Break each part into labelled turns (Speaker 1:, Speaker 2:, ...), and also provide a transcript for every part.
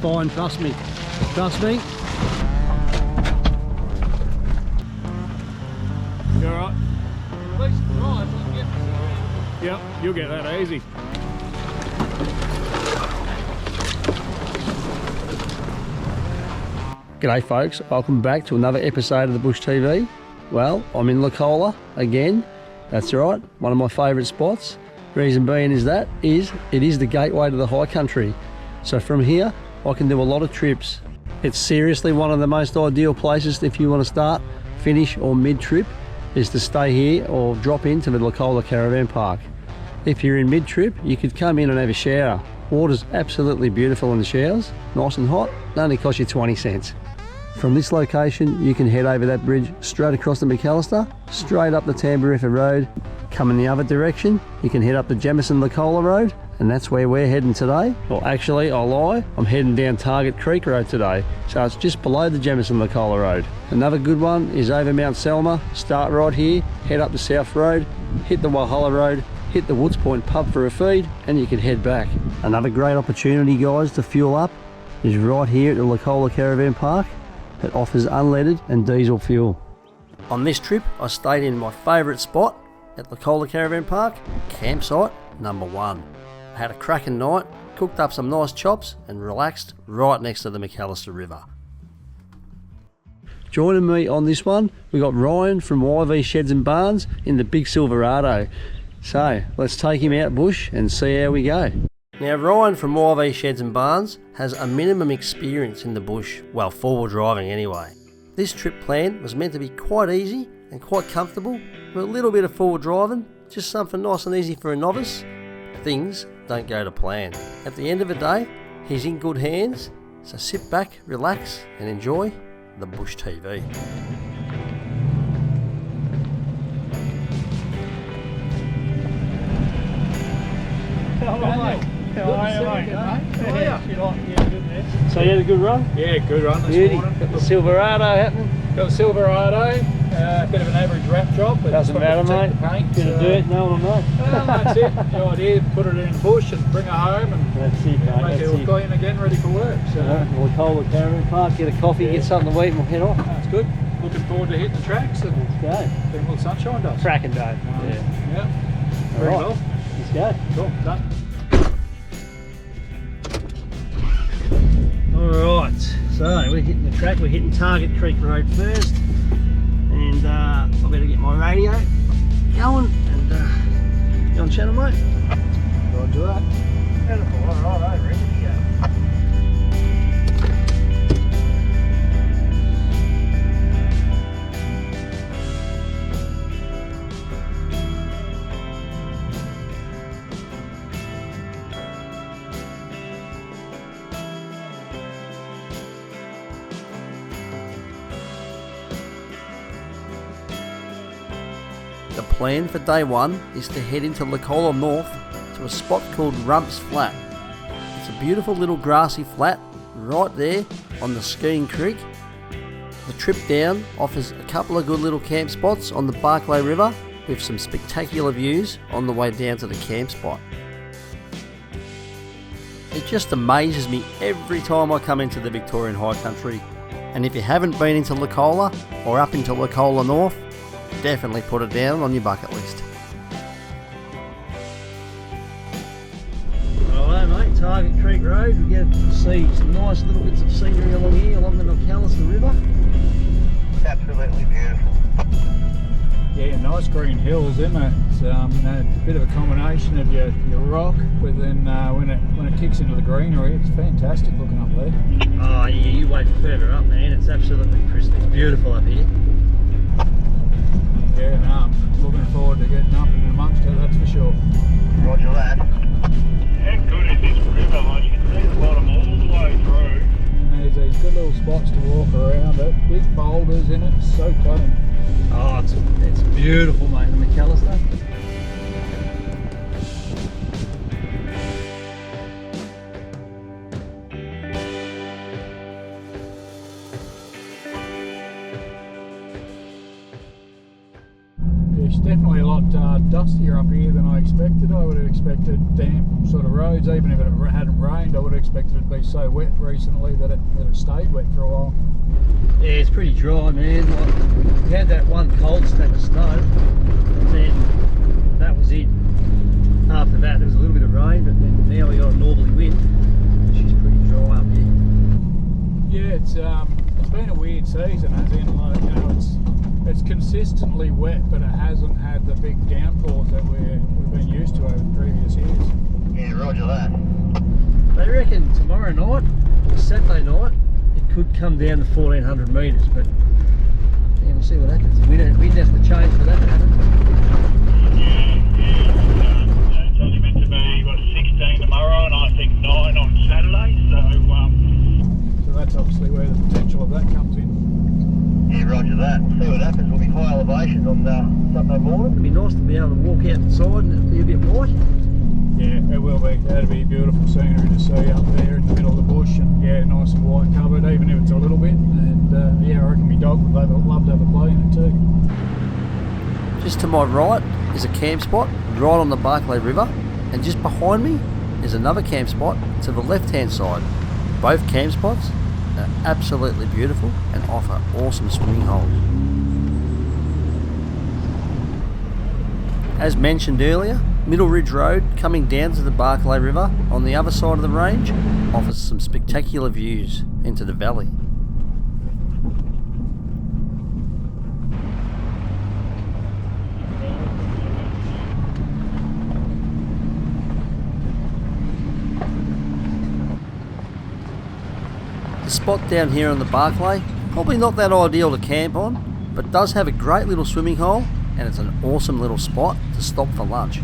Speaker 1: fine, trust me. Trust me.
Speaker 2: You alright?
Speaker 3: At least drive, I can get this around.
Speaker 2: Yep, you'll get that easy.
Speaker 1: G'day folks, welcome back to another episode of the Bush TV. Well, I'm in Licola again. That's right, one of my favourite spots. Reason being is it is the gateway to the high country. So from here, I can do a lot of trips. It's seriously one of the most ideal places if you want to start, finish or mid-trip, is to stay here or drop into the Licola Caravan Park. If you're in mid-trip, you could come in and have a shower. Water's absolutely beautiful in the showers, nice and hot, it only costs you 20 cents. From this location, you can head over that bridge straight across to McAllister, straight up the Tamburifa Road. Come in the other direction, you can head up the Jamison-Licola Road, and that's where we're heading today. Well, actually, I lie, I'm heading down Target Creek Road today, so it's just below the Jamison-Licola Road. Another good one is over Mount Selma. Start right here, head up the South Road, hit the Walhalla Road, hit the Woods Point pub for a feed, and you can head back. Another great opportunity, guys, to fuel up is right here at the Licola Caravan Park. It offers unleaded and diesel fuel. On this trip, I stayed in my favourite spot at Licola Caravan Park, campsite number 1. I had a cracking night, cooked up some nice chops and relaxed right next to the McAllister River. Joining me on this one, we got Ryan from YV Sheds and Barns in the Big Silverado. So let's take him out bush and see how we go. Now Ryan from YV Sheds and Barns has a minimum experience in the bush, well, forward driving anyway. This trip plan was meant to be quite easy and quite comfortable with a little bit of forward driving, just something nice and easy for a novice. Things don't go to plan. At the end of the day, he's in good hands, so sit back, relax and enjoy the Bush TV.
Speaker 2: Hello, mate. How are you, mate?
Speaker 1: So you had a good run?
Speaker 2: Yeah, good run this
Speaker 1: Beauty.
Speaker 2: morning.
Speaker 1: Got the Silverado happening.
Speaker 2: Got Silverado, a bit of an average wrap job, but
Speaker 1: Doesn't matter, mate.
Speaker 2: Paint,
Speaker 1: Bit of dirt, no one will know.
Speaker 2: That's it. The idea, put it in bush and bring it home and
Speaker 1: That's it, mate.
Speaker 2: make it all clean again, ready for work. So
Speaker 1: Licola Caravan Park, get a coffee, get something to eat and we'll head off.
Speaker 2: that's good. Looking forward to hitting the tracks and
Speaker 1: Let's go.
Speaker 2: seeing what the sunshine does.
Speaker 1: Cracking day.
Speaker 2: Yeah. Very
Speaker 1: Alright.
Speaker 2: well.
Speaker 1: Let's go.
Speaker 2: Cool. Done.
Speaker 1: Alright, so we're hitting the track, we're hitting Target Creek Road first. And I better get my radio going and you on channel, mate?
Speaker 2: Roger that.
Speaker 1: Beautiful, alright, ready to go. The plan for day one is to head into Licola North to a spot called Rumps Flat. It's a beautiful little grassy flat right there on the Skiing Creek. The trip down offers a couple of good little camp spots on the Barclay River with some spectacular views on the way down to the camp spot. It just amazes me every time I come into the Victorian High Country, and if you haven't been into Licola or up into Licola North, definitely put it down on your bucket list. Righto mate, Target Creek Road, we get to see some nice little bits of scenery along here, along the McAllister River.
Speaker 4: Absolutely beautiful.
Speaker 2: Yeah, nice green hills, isn't it? It's a bit of a combination of your rock, but then when it kicks into the greenery, it's fantastic looking up there.
Speaker 1: Oh yeah, you wait further up man, it's absolutely crystal. It's beautiful up here.
Speaker 2: Yeah, no, I'm looking forward to getting up and amongst it, that's for sure.
Speaker 4: Roger that.
Speaker 5: How good is this river? Like you can see the bottom all the way through.
Speaker 2: And there's these good little spots to walk around it, big boulders in it, so clean.
Speaker 1: Oh, it's beautiful mate, the McAllister.
Speaker 2: It's definitely definitely a lot dustier up here than I expected. I would have expected damp sort of roads, even if it hadn't rained. I would have expected it to be so wet recently that it stayed wet for a while.
Speaker 1: Yeah, it's pretty dry, man. Like, we had that one cold snap of snow, and then that was it. After that, there was a little bit of rain, but then now we got a northerly wind, which is pretty dry up here.
Speaker 2: Yeah, it's been a weird season, as in, like, you know, it's consistently wet, but it hasn't had the big downpours that we've been used to over the previous years.
Speaker 4: Yeah, roger that.
Speaker 1: They reckon tomorrow night or Saturday night it could come down to 1400 metres, but yeah, we'll see what happens. The wind has to change for that to happen.
Speaker 5: It's only meant to be, what, 16 tomorrow and I think 9 on Saturday,
Speaker 2: So that's obviously where the potential of that comes in.
Speaker 4: Yeah, roger that. We'll see what happens. We'll be high elevation on Sunday morning.
Speaker 1: It'd be nice to be able to walk outside and it'd be a bit white.
Speaker 2: Yeah, it will be. That'd be beautiful scenery to see up there in the middle of the bush, and yeah, nice and white covered, even if it's a little bit. And yeah, I reckon my dog would love to have a play in it too.
Speaker 1: Just to my right is a camp spot right on the Barclay River, and just behind me is another camp spot to the left hand side. Both camp spots are absolutely beautiful and offer awesome swimming holes. As mentioned earlier, Middle Ridge Road coming down to the Barclay River on the other side of the range offers some spectacular views into the valley. The spot down here on the Barclay, probably not that ideal to camp on, but does have a great little swimming hole, and it's an awesome little spot to stop for lunch.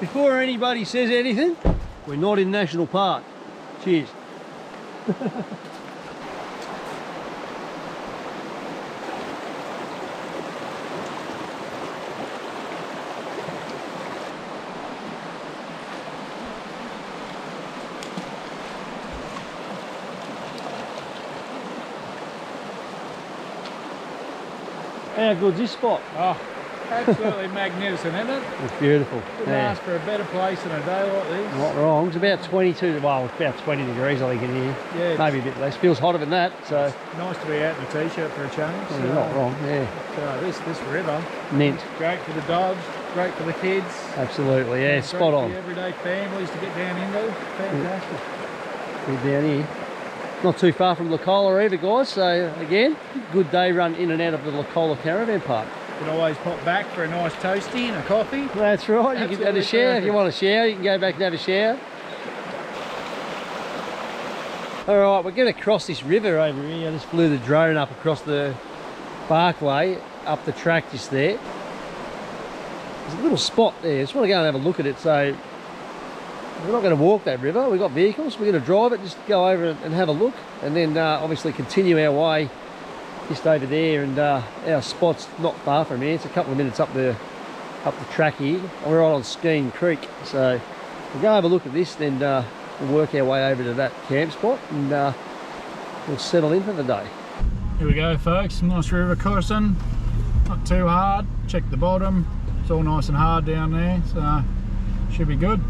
Speaker 1: Before anybody says anything, we're not in National Park. Cheers. How good's this spot?
Speaker 2: Oh, absolutely magnificent, isn't it?
Speaker 1: It's beautiful.
Speaker 2: Couldn't ask for a better place than a day like this.
Speaker 1: Not wrong. It's about 22, well, it's about 20 degrees I think in here.
Speaker 2: Yeah,
Speaker 1: maybe a bit less. Feels hotter than that, so.
Speaker 2: It's nice to be out in a t-shirt for a change.
Speaker 1: Well, you're not wrong, yeah.
Speaker 2: This river,
Speaker 1: Mint.
Speaker 2: great for the dogs, great for the kids.
Speaker 1: Absolutely, yeah,
Speaker 2: Great
Speaker 1: spot on.
Speaker 2: for the everyday families to get down into. Fantastic.
Speaker 1: We're down here. Not too far from Licola either, guys, so again, good day run in and out of the Licola caravan park.
Speaker 2: You can always pop back for a nice toasty and a coffee.
Speaker 1: That's right, you can have a shower. If you want a shower, you can go back and have a shower. Alright, we're going to cross this river over here. I just flew the drone up across the Barclay, up the track just there. There's a little spot there, I just want to go and have a look at it. So we're not going to walk that river, we've got vehicles, we're going to drive it, just go over and have a look, and then obviously continue our way just over there. And our spot's not far from here, it's a couple of minutes up the track here. We're right on Skeen Creek, so we'll go have a look at this, then we'll work our way over to that camp spot, and we'll settle in for the day.
Speaker 2: Here we go, folks, nice river crossing, not too hard. Check the bottom, it's all nice and hard down there, so should be good.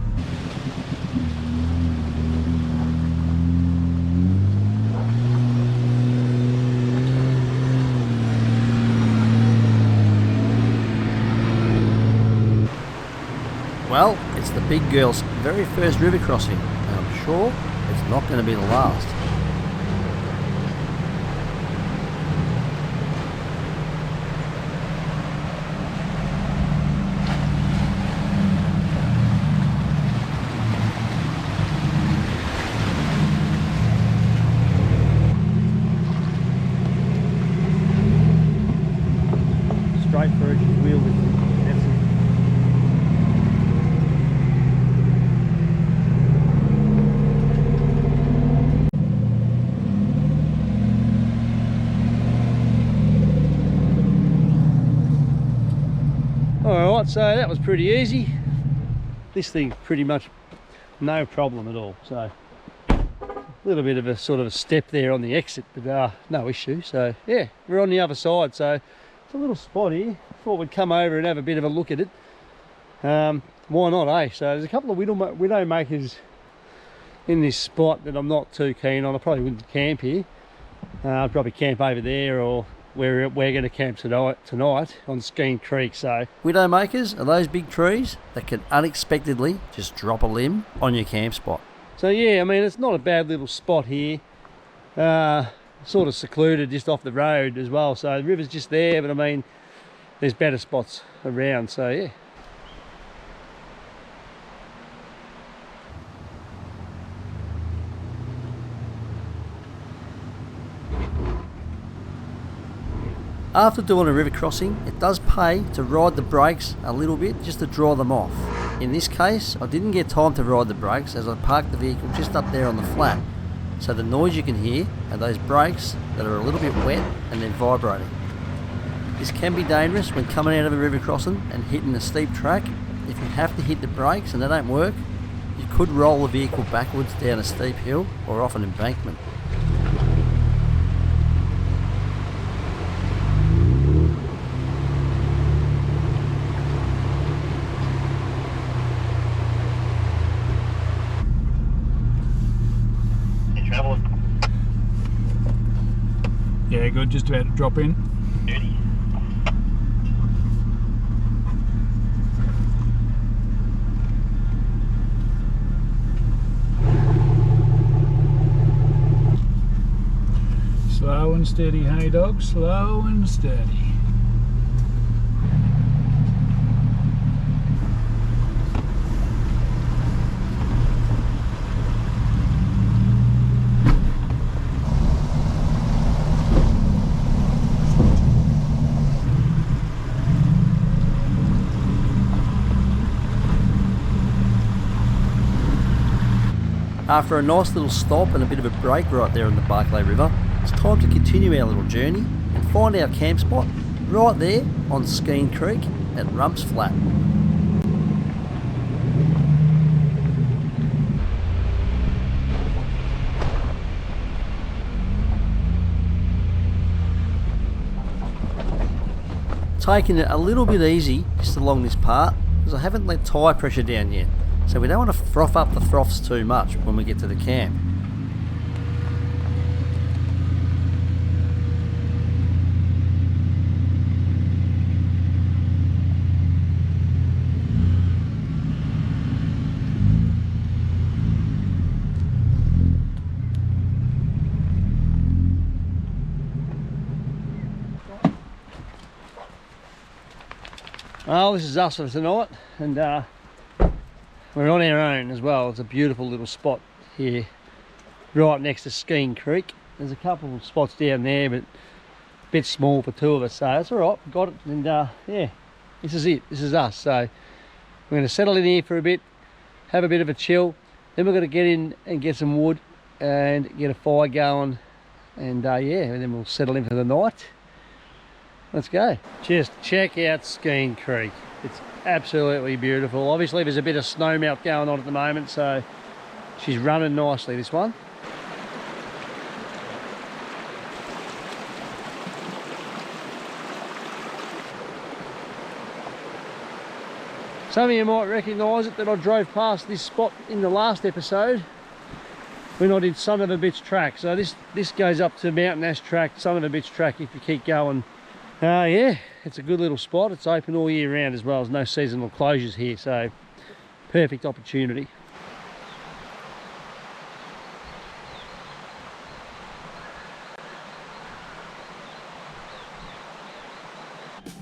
Speaker 1: Well, it's the big girl's very first river crossing, and I'm sure it's not going to be the last. Straight through, she's wheeled with Alright, so that was pretty easy. This thing pretty much no problem at all. So a little bit of a sort of a step there on the exit, but no issue. So yeah, we're on the other side. So it's a little spot here. Thought we'd come over and have a bit of a look at it. Why not, eh? So there's a couple of widow makers in this spot that I'm not too keen on. I probably wouldn't camp here. I'd probably camp over there, or we're going to camp tonight on Skein Creek. So widow makers are those big trees that can unexpectedly just drop a limb on your camp spot. So yeah, I mean, it's not a bad little spot here. Sort of secluded just off the road as well. So the river's just there, but I mean, there's better spots around. So yeah. After doing a river crossing, it does pay to ride the brakes a little bit just to draw them off. In this case, I didn't get time to ride the brakes as I parked the vehicle just up there on the flat. So the noise you can hear are those brakes that are a little bit wet and then vibrating. This can be dangerous when coming out of a river crossing and hitting a steep track. If you have to hit the brakes and they don't work, you could roll the vehicle backwards down a steep hill or off an embankment.
Speaker 2: Yeah, good, just about to drop in.
Speaker 4: Duty.
Speaker 2: Slow and steady, hey dog, slow and steady.
Speaker 1: After a nice little stop and a bit of a break right there on the Barclay River, it's time to continue our little journey and find our camp spot right there on Skein Creek at Rumps Flat. Taking it a little bit easy just along this part because I haven't let tyre pressure down yet. So we don't want to froth up the froths too much when we get to the camp. Well, this is us for tonight, and we're on our own as well. It's a beautiful little spot here, right next to Skein Creek. There's a couple of spots down there, but a bit small for two of us, so it's all right. We've got it, and yeah, this is it. This is us. So we're going to settle in here for a bit, have a bit of a chill. Then we're going to get in and get some wood and get a fire going, and yeah, and then we'll settle in for the night. Let's go. Just check out Skein Creek. It's absolutely beautiful. Obviously there's a bit of snow melt going on at the moment, so she's running nicely, this one. Some of you might recognise it that I drove past this spot in the last episode when I did Son of a Bitch track. So this goes up to Mountain Ash track, Son of a Bitch track if you keep going. Yeah, it's a good little spot. It's open all year round as well. There's no seasonal closures here, so perfect opportunity.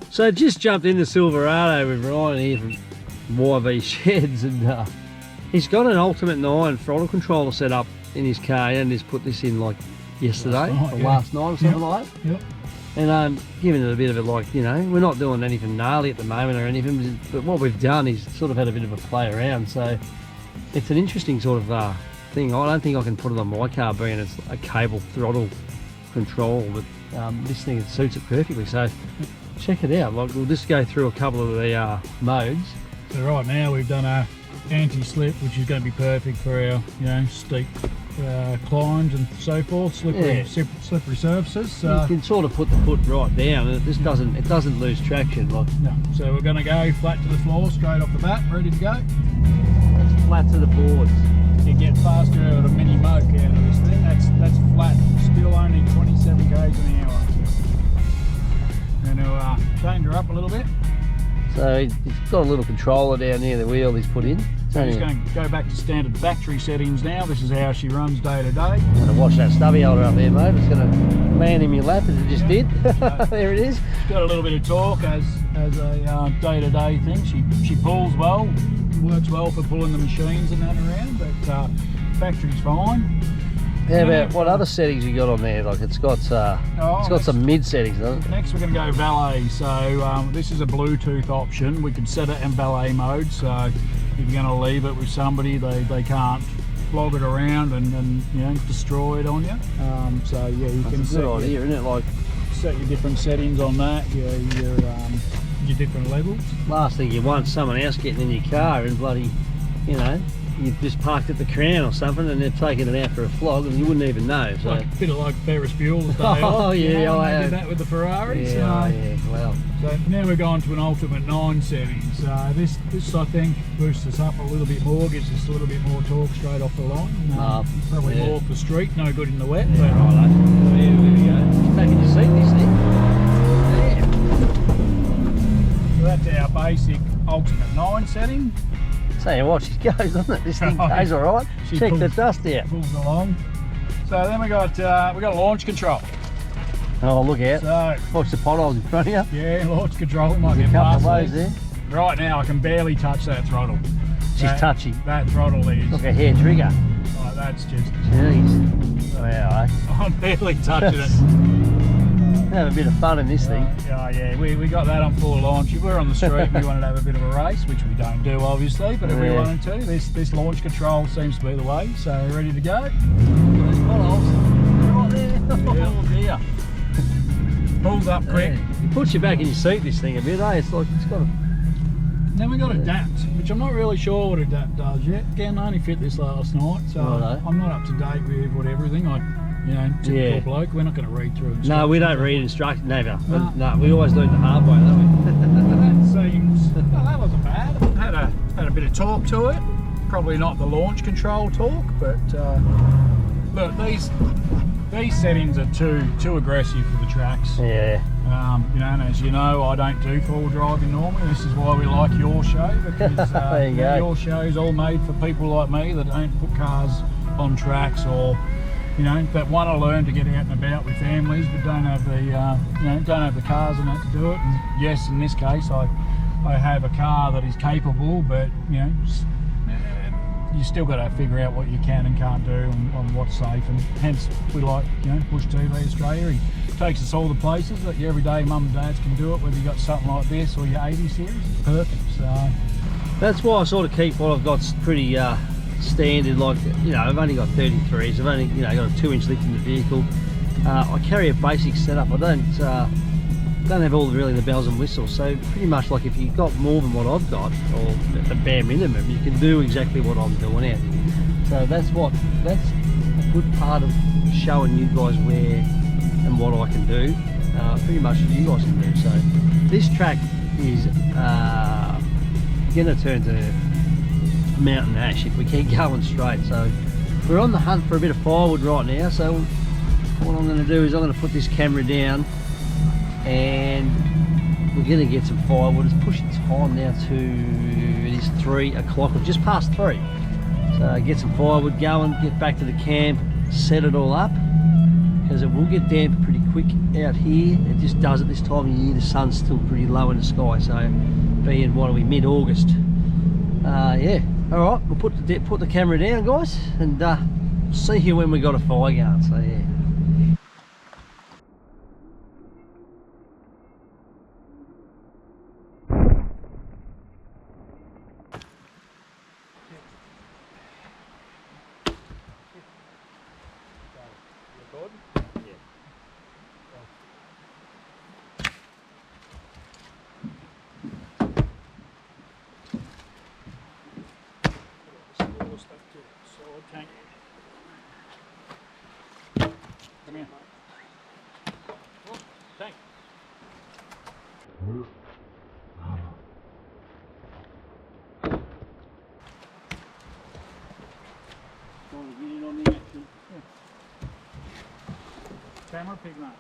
Speaker 1: So just jumped into Silverado with Ryan here from YV Sheds, and he's got an Ultimate 9 throttle controller set up in his car, and he's put this in like yesterday or last night or something like that.
Speaker 2: Yep.
Speaker 1: And giving it a bit of a, like, you know, we're not doing anything gnarly at the moment or anything, but what we've done is sort of had a bit of a play around. So it's an interesting sort of thing. I don't think I can put it on my car being it's a cable throttle control, but this thing, it suits it perfectly. So check it out. Like, we'll just go through a couple of the modes.
Speaker 2: So right now we've done our anti-slip, which is going to be perfect for our, you know, steep climbs and so forth, slippery surfaces. So
Speaker 1: you can sort of put the foot right down, and it doesn't lose traction. Like,
Speaker 2: no. So we're going to go flat to the floor straight off the bat, ready to go.
Speaker 1: it's flat to the boards.
Speaker 2: You get faster out of a mini moke out of this thing. That's flat, still only 27 k's an hour. And we'll change her up a little bit.
Speaker 1: So he's got a little controller down there, the wheel he's put in.
Speaker 2: So he's going to go back to standard battery settings now. This is how she runs day to day.
Speaker 1: Going to watch that stubby holder up there, mate. It's going to land in your lap as it just did. There it is.
Speaker 2: It's got a little bit of torque as a day-to-day thing. She pulls well, works well for pulling the machines and that around, but battery's fine.
Speaker 1: How about what other settings you got on there? Like, it's got some mid settings, doesn't it?
Speaker 2: Next we're going to go valet. So this is a Bluetooth option. We can set it in valet mode. So if you're going to leave it with somebody, they can't flog it around and you know, destroy it on you. So yeah, you can
Speaker 1: set your, idea, isn't it? Like,
Speaker 2: set your different settings on that. Your different levels.
Speaker 1: Last thing you want, someone else getting in your car and bloody, you know, you've just parked at the Crown or something and they're taking it out for a flog and you wouldn't even know. So
Speaker 2: like, a bit of like Ferris Bueller's Day
Speaker 1: oh
Speaker 2: Off,
Speaker 1: yeah,
Speaker 2: you know,
Speaker 1: I
Speaker 2: did that with the Ferrari.
Speaker 1: Yeah, yeah, well.
Speaker 2: So now we're going to an Ultimate 9 setting. So this I think boosts us up a little bit more, gives us a little bit more torque straight off the line. Probably more for street, no good in the wet.
Speaker 1: Yeah,
Speaker 2: but
Speaker 1: right, there we go. Back in your seat, this thing.
Speaker 2: So that's our basic Ultimate 9 setting.
Speaker 1: Tell you what, she goes, doesn't it? This thing goes all right. Check the dust out.
Speaker 2: Pulls along. So then we got launch control.
Speaker 1: Oh, look out.
Speaker 2: So
Speaker 1: watch the potholes in front of you.
Speaker 2: Yeah, launch control. Might
Speaker 1: There's
Speaker 2: get
Speaker 1: a couple
Speaker 2: past
Speaker 1: of those
Speaker 2: these.
Speaker 1: there.
Speaker 2: Right now I can barely touch that throttle.
Speaker 1: She's touchy.
Speaker 2: That throttle is.
Speaker 1: Like a hair trigger.
Speaker 2: Like, that's just.
Speaker 1: Jeez. Wow,
Speaker 2: I'm barely touching it.
Speaker 1: Have a bit of fun in this thing.
Speaker 2: Yeah, we got that on full launch. If we're on the street and we wanted to have a bit of a race, which we don't do obviously, but if we wanted to, this launch control seems to be the way. So ready to go.
Speaker 1: There's potholes. Right there.
Speaker 2: Yeah.
Speaker 1: Oh dear.
Speaker 2: Pulls up quick.
Speaker 1: Yeah. It puts you back in your seat, this thing a bit, eh? It's like it's got a...
Speaker 2: Then we got adapt, which I'm not really sure what adapt does yet. Again, I only fit this last night, so I'm not up to date with everything. You know, typical bloke, we're not going to read through instructions.
Speaker 1: No, we don't read instructions, never. No, we always do it the hard way, don't we?
Speaker 2: That seems, well, that wasn't bad. Had a bit of torque to it. Probably not the launch control torque, but look, these settings are too aggressive for the tracks.
Speaker 1: Yeah.
Speaker 2: You know, and as you know, I don't do four-wheel driving normally. This is why we like your show, because
Speaker 1: there you go.
Speaker 2: Your show is all made for people like me that don't put cars on tracks, or you know, that want to learn to get out and about with families, but don't have the don't have the cars and that to do it. And yes, in this case, I have a car that is capable, but you know, you still got to figure out what you can and can't do on what's safe, and hence we like, you know, Bush TV Australia. He takes us all the places that your everyday mum and dads can do it, whether you got something like this or your 80 series. It's perfect. So
Speaker 1: that's why I sort of keep what I've got pretty standard. Like, you know, I've only got 33s. I've only, you know, got a 2-inch lift in the vehicle. I carry a basic setup. I don't have all really the bells and whistles. So pretty much, like, if you've got more than what I've got, or the bare minimum, you can do exactly what I'm doing out. So that's a good part of showing you guys where and what I can do. Pretty much you guys can do. So this track is gonna turn to mountain ash if we keep going straight. So we're on the hunt for a bit of firewood right now. So what I'm going to do is I'm going to put this camera down and we're going to get some firewood. It's pushing time now to, it is 3 o'clock, or just past 3. So get some firewood going, get back to the camp, set it all up, because it will get damp pretty quick out here. It just does at this time of year. The sun's still pretty low in the sky, so being, what are we, mid-August. Yeah. Alright, we'll put the camera down, guys, and see you when we got a fire going. So yeah.
Speaker 2: Tank. Come here. Oh, Tank.
Speaker 1: Trying to get in on the action.
Speaker 2: Camera pig nut.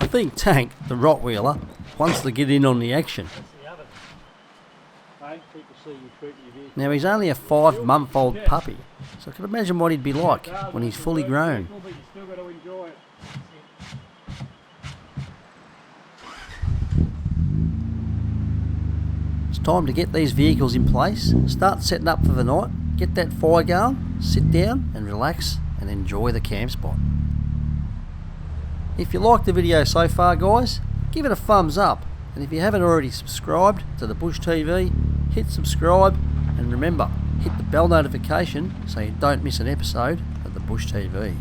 Speaker 1: I think Tank, the Rottweiler, wants to get in on the action.
Speaker 2: Hey, people see you treating your vehicle.
Speaker 1: Now he's only a 5-month-old puppy, so I can imagine what he'd be like when he's fully grown.
Speaker 2: But you still got to enjoy it.
Speaker 1: It's time to get these vehicles in place, start setting up for the night, get that fire going, sit down and relax and enjoy the camp spot. If you liked the video so far, guys, give it a thumbs up, and if you haven't already subscribed to the Bush TV, hit subscribe, and remember, hit the bell notification so you don't miss an episode of the Bush TV.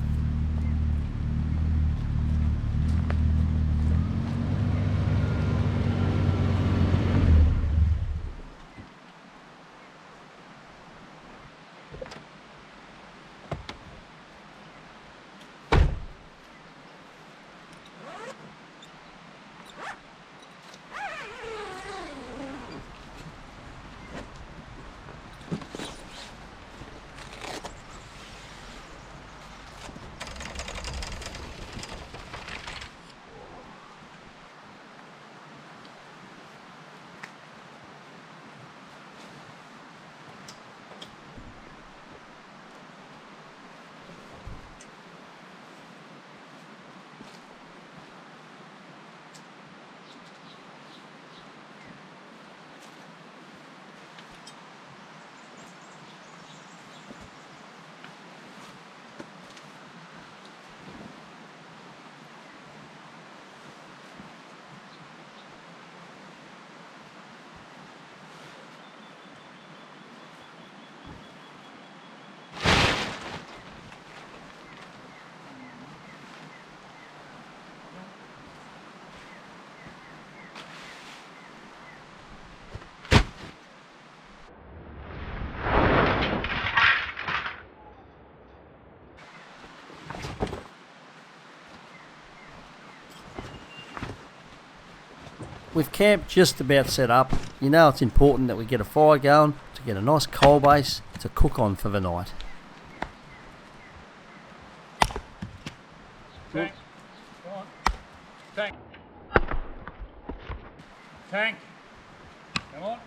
Speaker 1: With camp just about set up, you know it's important that we get a fire going to get a nice coal base to cook on for the night.
Speaker 2: Tank. Come on. Tank. Tank. Come on.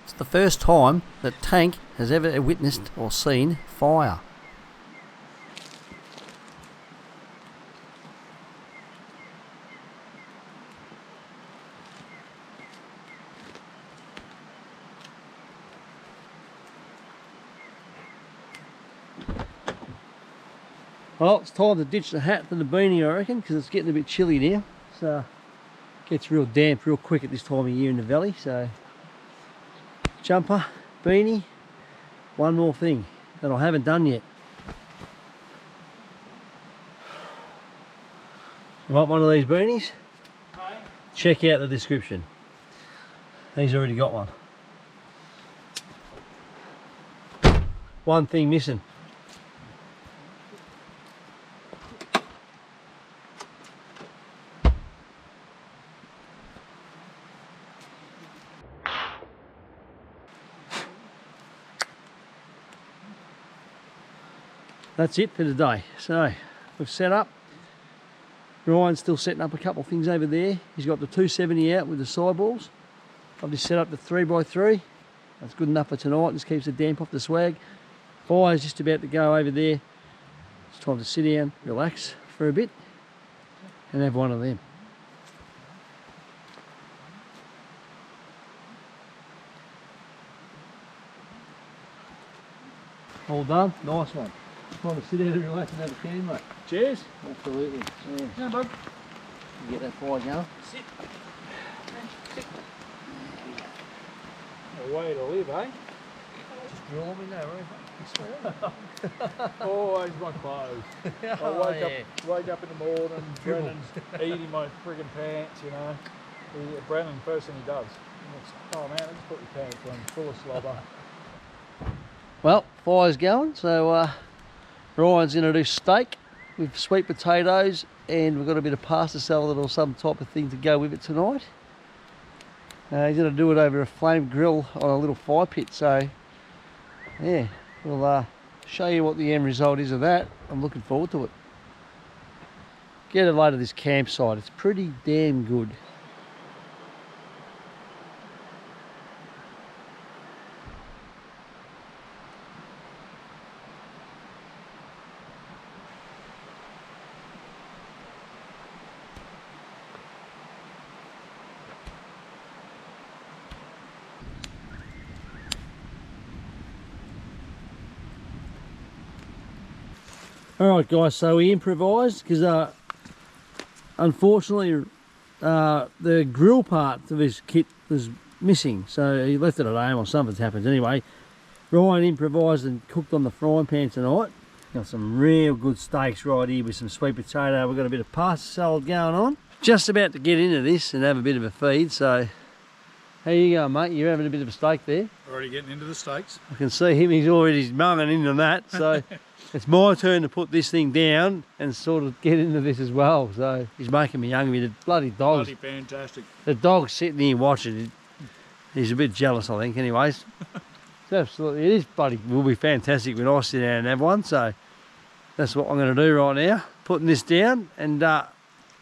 Speaker 1: It's the first time that Tank has ever witnessed or seen fire. Well, it's time to ditch the hat and the beanie, I reckon, because it's getting a bit chilly now. So it gets real damp real quick at this time of year in the valley. So jumper, beanie, one more thing that I haven't done yet. You want one of these beanies? Check out the description. He's already got one. One thing missing. That's it for today. So we've set up. Ryan's still setting up a couple of things over there. He's got the 270 out with the sidewalls. I've just set up the 3x3. That's good enough for tonight. Just keeps the damp off the swag. Fire's just about to go over there. It's time to sit down, relax for a bit, and have one of them. All done, nice one. Time to sit down and relax and have a can, mate.
Speaker 2: Cheers.
Speaker 1: Absolutely. Yeah.
Speaker 2: Yeah, bud.
Speaker 1: Get that fire going.
Speaker 2: Sit. A way to live, eh?
Speaker 1: Just drill me now, right?
Speaker 2: Always my clothes. I wake up in the morning, Brennan's eating my friggin' pants, you know. Brennan, first thing he does. Oh man, just put your pants on, full of slobber.
Speaker 1: Well, fire's going, so Ryan's going to do steak with sweet potatoes, and we've got a bit of pasta salad or some type of thing to go with it tonight. He's going to do it over a flame grill on a little fire pit, so yeah, we'll show you what the end result is of that. I'm looking forward to it. Get a load of this campsite, it's pretty damn good. Alright guys, so we improvised because unfortunately the grill part of his kit was missing, so he left it at home or something's happened. Anyway, Ryan improvised and cooked on the frying pan tonight. Got some real good steaks right here with some sweet potato. We've got a bit of pasta salad going on. Just about to get into this and have a bit of a feed, so how you going, mate? You're having a bit of a steak there?
Speaker 2: Already getting into the steaks.
Speaker 1: I can see him, he's already munging into that, so it's my turn to put this thing down and sort of get into this as well. So he's making me hungry. The bloody dogs.
Speaker 2: Bloody fantastic.
Speaker 1: The dog's sitting here watching. He's a bit jealous, I think, anyways. It's absolutely, it is bloody, will be fantastic when I sit down and have one. So that's what I'm going to do right now. Putting this down, and we'll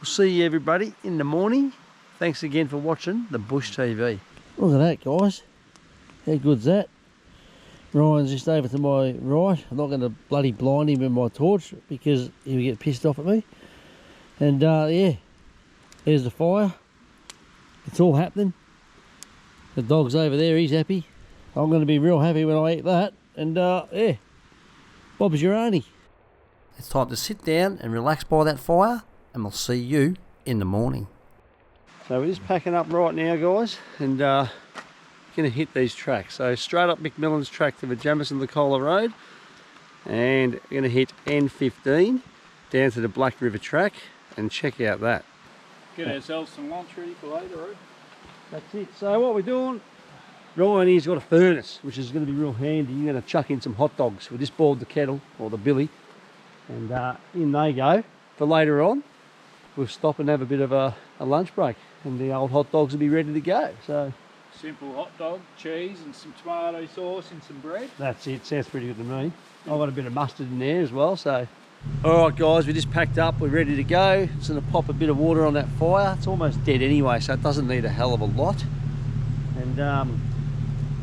Speaker 1: see you everybody in the morning. Thanks again for watching the Bush TV. Look at that, guys. How good's that? Ryan's just over to my right. I'm not going to bloody blind him with my torch because he'll get pissed off at me. And yeah, there's the fire. It's all happening. The dog's over there, he's happy. I'm going to be real happy when I eat that. And yeah, Bob's your auntie. It's time to sit down and relax by that fire, and we'll see you in the morning. So we're just packing up right now, guys, and going to hit these tracks. So straight up McMillan's track to the Jamison Licola Road, and we're going to hit N15 down to the Black River track and check out that.
Speaker 2: Get ourselves some lunch ready for later, eh?
Speaker 1: That's it. So what we're doing, Ryan here's got a furnace, which is going to be real handy. You're going to chuck in some hot dogs. We just boiled the kettle, or the billy, and in they go. For later on, we'll stop and have a bit of a lunch break, and the old hot dogs will be ready to go. So
Speaker 2: simple hot dog, cheese and some tomato sauce and some bread.
Speaker 1: that's it, sounds pretty good to me. I've got a bit of mustard in there as well, so. Alright guys, we just packed up, we're ready to go. Just going to pop a bit of water on that fire. It's almost dead anyway, so it doesn't need a hell of a lot. And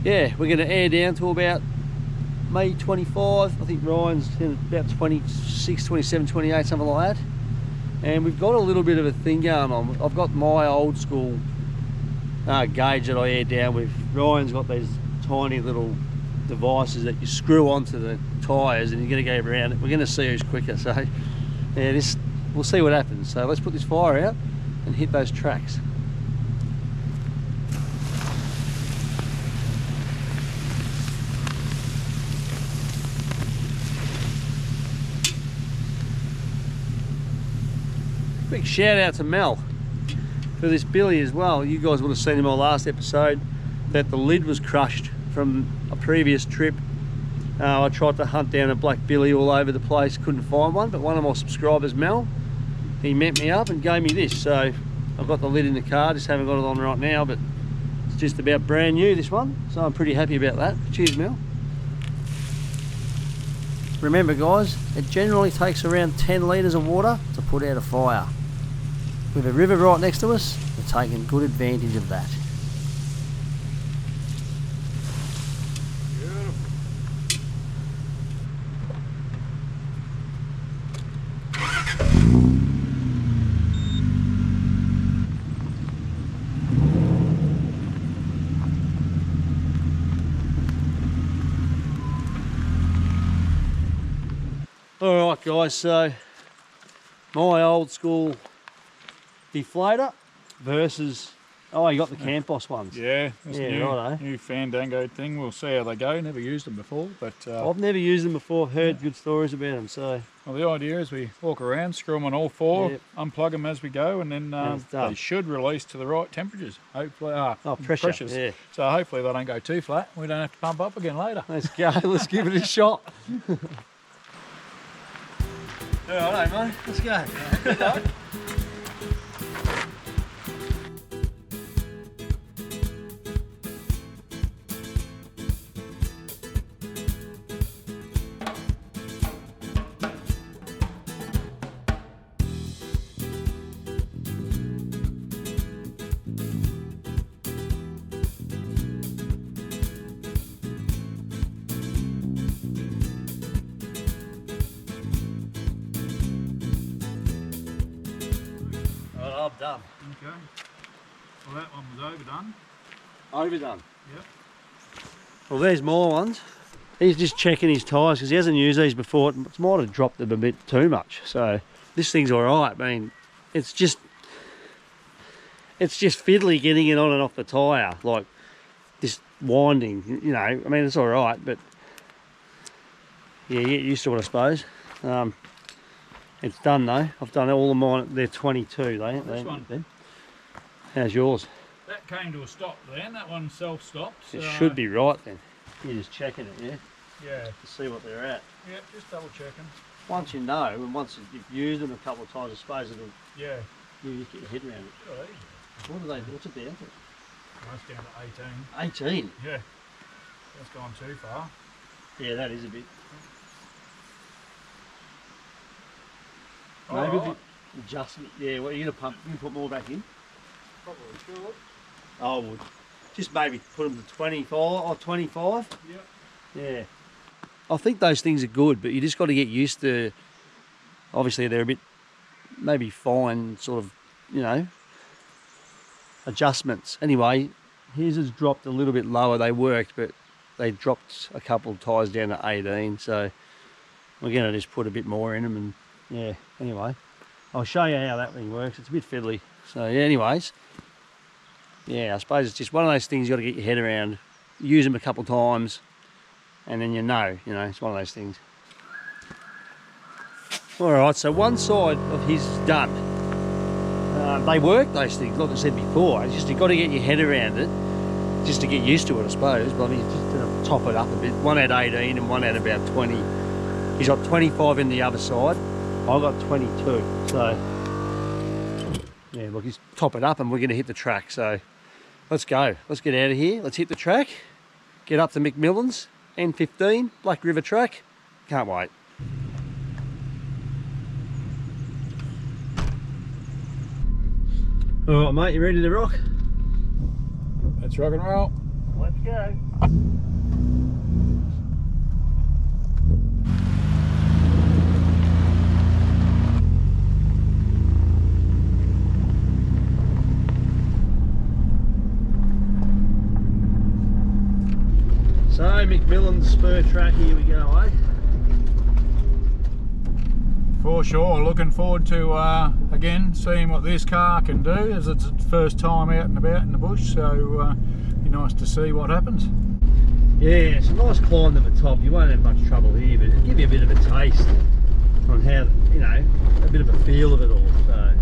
Speaker 1: yeah, we're going to air down to about May 25. I think Ryan's in about 26, 27, 28, something like that. And we've got a little bit of a thing going on. I've got my old school gauge that I air down with. Ryan's got these tiny little devices that you screw onto the tyres, and you're going to go around it. We're going to see who's quicker, so yeah, we'll see what happens. So let's put this fire out and hit those tracks. Big shout out to Mel for this billy as well. You guys would have seen in my last episode that the lid was crushed from a previous trip. I tried to hunt down a black billy all over the place, couldn't find one, but one of my subscribers, Mel, he met me up and gave me this. So I've got the lid in the car, just haven't got it on right now, but it's just about brand new, this one, so I'm pretty happy about that. Cheers, Mel. Remember guys, it generally takes around 10 litres of water to put out a fire. With a river right next to us, we're taking good advantage of that. Alright guys, so my old school deflator versus, oh, you got the Campos ones.
Speaker 2: Yeah, this
Speaker 1: righto.
Speaker 2: new Fandango thing. We'll see how they go. Never used them before, but
Speaker 1: I've never used them before, heard good stories about them, so.
Speaker 2: well, the idea is we walk around, screw them on all four,
Speaker 1: Yep.
Speaker 2: unplug them as we go, and then
Speaker 1: it's done.
Speaker 2: they should release to the right temperatures. Hopefully,
Speaker 1: pressures. Yeah.
Speaker 2: So hopefully they don't go too flat. We don't have to pump up again later.
Speaker 1: Let's go, let's give it a shot. Alright mate, let's go. Good luck. I'm done.
Speaker 2: Okay. Well, that one was overdone.
Speaker 1: Overdone.
Speaker 2: Yep.
Speaker 1: Well, there's more ones. He's just checking his tyres because he hasn't used these before. It might have dropped them a bit too much. So this thing's all right. I mean, it's just fiddly getting it on and off the tyre, like this winding. You know, I mean, it's all right, but yeah, get used to it, I suppose. It's done though. I've done all of mine. They're 22.
Speaker 2: This one.
Speaker 1: Then. How's yours?
Speaker 2: That came to a stop then. That one self-stopped.
Speaker 1: It should be right then. You're just checking it, yeah?
Speaker 2: Yeah.
Speaker 1: To see what they're at.
Speaker 2: Yeah, just double checking.
Speaker 1: Once you know, and once you've used them a couple of times, I suppose it'll,
Speaker 2: Yeah.
Speaker 1: you just get your head around it.
Speaker 2: Oh,
Speaker 1: What are they? What's it down to?
Speaker 2: that's down to 18.
Speaker 1: 18.
Speaker 2: Yeah. That's gone too far.
Speaker 1: Yeah, that is a bit.
Speaker 2: Oh,
Speaker 1: Maybe
Speaker 2: right.
Speaker 1: if you adjust it. Yeah, well, you're gonna pump. You can put more back in.
Speaker 2: Probably should.
Speaker 1: I would. Just maybe put them to 24 or 25.
Speaker 2: Yep.
Speaker 1: Yeah. I think those things are good, but you just got to get used to. Obviously, they're a bit, maybe fine, sort of, you know, adjustments. Anyway, his has dropped a little bit lower. They worked, but they dropped a couple of tyres down to 18. So we're going to just put a bit more in them, and yeah. Anyway, I'll show you how that thing works. It's a bit fiddly. So yeah. Anyways, yeah. I suppose it's just one of those things you got to get your head around. Use them a couple of times, and then you know, it's one of those things. All right. So one side of his is done. They work, those things, like I said before. It's just you've got to get your head around it, just to get used to it, I suppose. But I mean, just to top it up a bit. One had 18 and one had about 20. He's got 25 in the other side. I got 22. So yeah, look, he's top it up, and we're going to hit the track. So let's go. Let's get out of here. Let's hit the track. Get up to McMillan's N15 Black River track. Can't wait. All right, mate, you ready to rock?
Speaker 2: Let's rock and roll.
Speaker 1: Let's go. So, McMillan's spur track, here we go, eh?
Speaker 2: For sure, looking forward to again seeing what this car can do, as it's its first time out and about in the bush, so be nice to see what happens.
Speaker 1: Yeah, it's a nice climb to the top. You won't have much trouble here, but it'll give you a bit of a taste on how, a bit of a feel of it all. So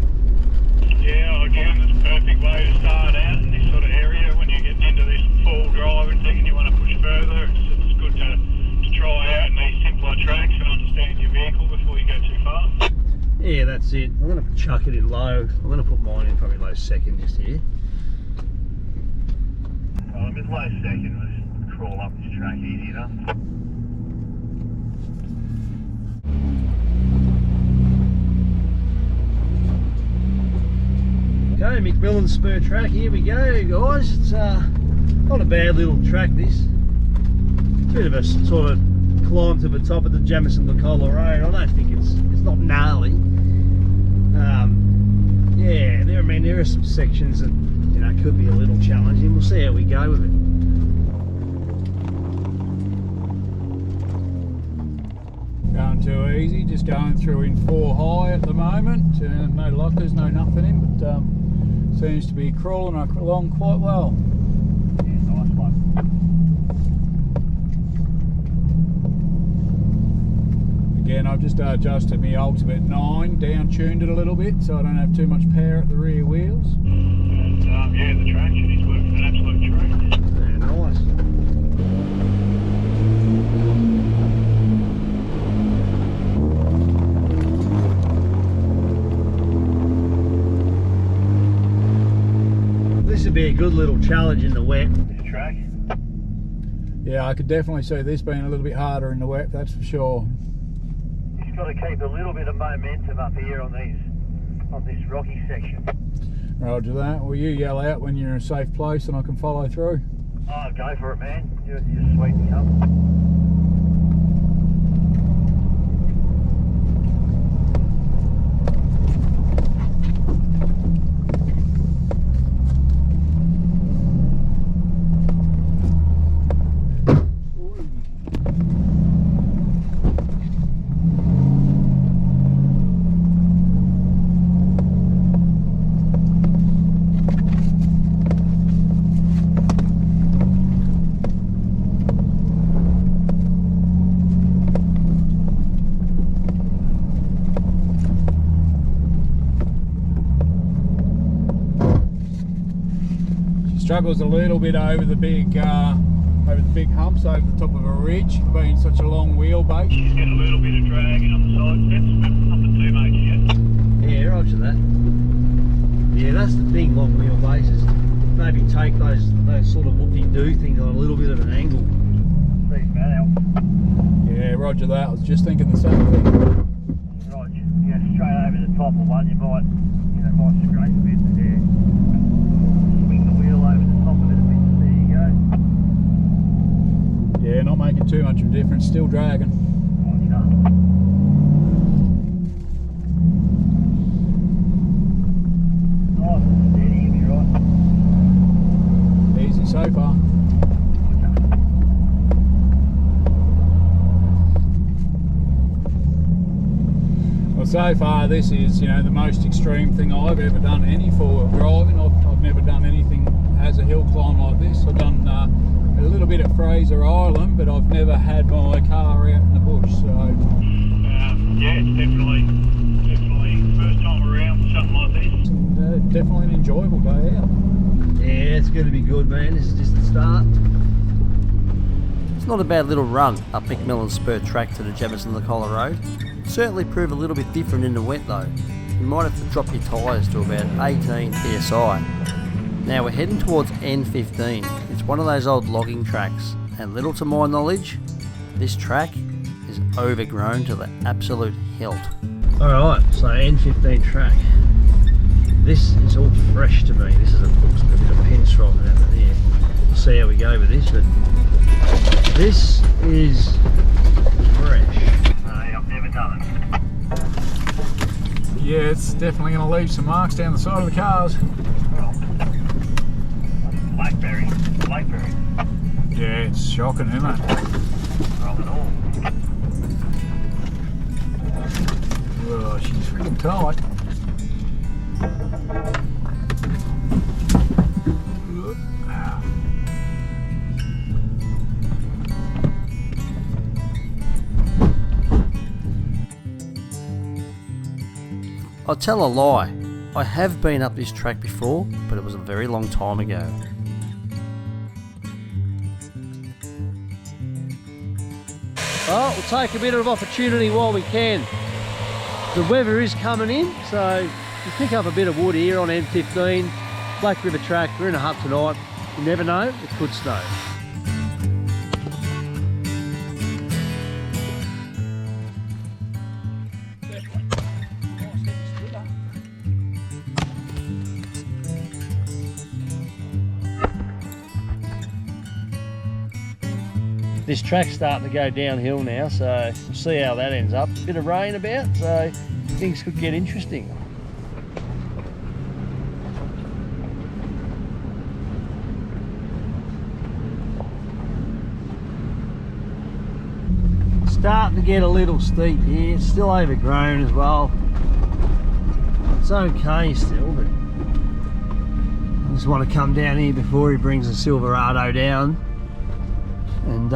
Speaker 5: Yeah, again, it's a perfect way to start out in this sort of area when you're getting into this full drive and thinking you want to push further. It's good to try out in these simpler tracks and understand your vehicle before you go too far.
Speaker 1: yeah, that's it. I'm going to chuck it in low. I'm going to put mine in probably low second just here.
Speaker 4: His low second was crawl up this track easy enough.
Speaker 1: Okay, McMillan's spur track, here we go, guys. It's not a bad little track, this. Bit of a sort of climb to the top of the Jamison Licola Road. I don't think it's not gnarly. Yeah, there are some sections that could be a little challenging. We'll see how we go with it.
Speaker 2: Going too easy, just going through in 4 high at the moment. No lockers, no nothing in, but seems to be crawling along quite well.
Speaker 4: Yeah, nice one.
Speaker 2: Again, I've just adjusted my ultimate 9, down tuned it a little bit so I don't have too much power at the rear wheels.
Speaker 5: And yeah, the traction is working an absolute treat.
Speaker 1: Yeah, nice. This would be a good little challenge in the wet.
Speaker 4: This track.
Speaker 2: Yeah, I could definitely see this being a little bit harder in the wet, that's for sure.
Speaker 4: Just got to keep a little bit of momentum up here on this rocky section.
Speaker 2: Roger that. Will you yell out when you're in a safe place and I can follow through?
Speaker 4: Oh, go for it, man. You're sweet and come.
Speaker 2: Struggles a little bit over the big humps over the top of a ridge, being such a long wheelbase.
Speaker 5: She's getting a little bit of dragging on the side steps, but nothing too major yet.
Speaker 1: Yeah, roger that. Yeah, that's the thing, long wheelbases. Maybe take those sort of whoopie-doo things on a little bit of an angle.
Speaker 4: Please, man, help.
Speaker 2: Yeah, roger that. I was just thinking the same thing.
Speaker 4: Right, you go straight over the top of one, you might scrape a bit there. Swing the wheel over the top of it a bit, there you go.
Speaker 2: Yeah, not making too much of a difference, still dragging.
Speaker 4: Nice and steady, if you're right.
Speaker 2: Easy so far. Well, so far this is, the most extreme thing I've ever done any four-wheel driving. I've never done anything as a hill climb like this. I've done a little bit at Fraser Island, but I've never had my car out in the bush. So
Speaker 5: Yeah, it's definitely first time around with something like this.
Speaker 2: definitely an enjoyable day out.
Speaker 1: Yeah, it's going to be good, man. This is just the start. It's not a bad little run up McMillan Spur track to the Jefferson Licola Road. Certainly prove a little bit different in the wet though. You might have to drop your tyres to about 18 psi. Now we're heading towards N15. It's one of those old logging tracks, and little to my knowledge, this track is overgrown to the absolute hilt. Alright, so N15 track. This is all fresh to me. This is a bit of pinstripe out there. We'll see how we go with this, but this is fresh.
Speaker 4: I've never done it.
Speaker 2: Yeah, it's definitely going to leave some marks down the side of the cars.
Speaker 4: Blackberry.
Speaker 2: Yeah, it's shocking, isn't it?
Speaker 4: Roll it all.
Speaker 2: Oh, she's freaking tight.
Speaker 1: I'll tell a lie. I have been up this track before, but it was a very long time ago. Well, we'll take a bit of opportunity while we can. The weather is coming in, so you pick up a bit of wood here on M15, Black River track. We're in a hut tonight. You never know, it could snow. This track's starting to go downhill now, so we'll see how that ends up. A bit of rain about, so things could get interesting. starting to get a little steep here. It's still overgrown as well. It's okay still, but I just want to come down here before he brings the Silverado down and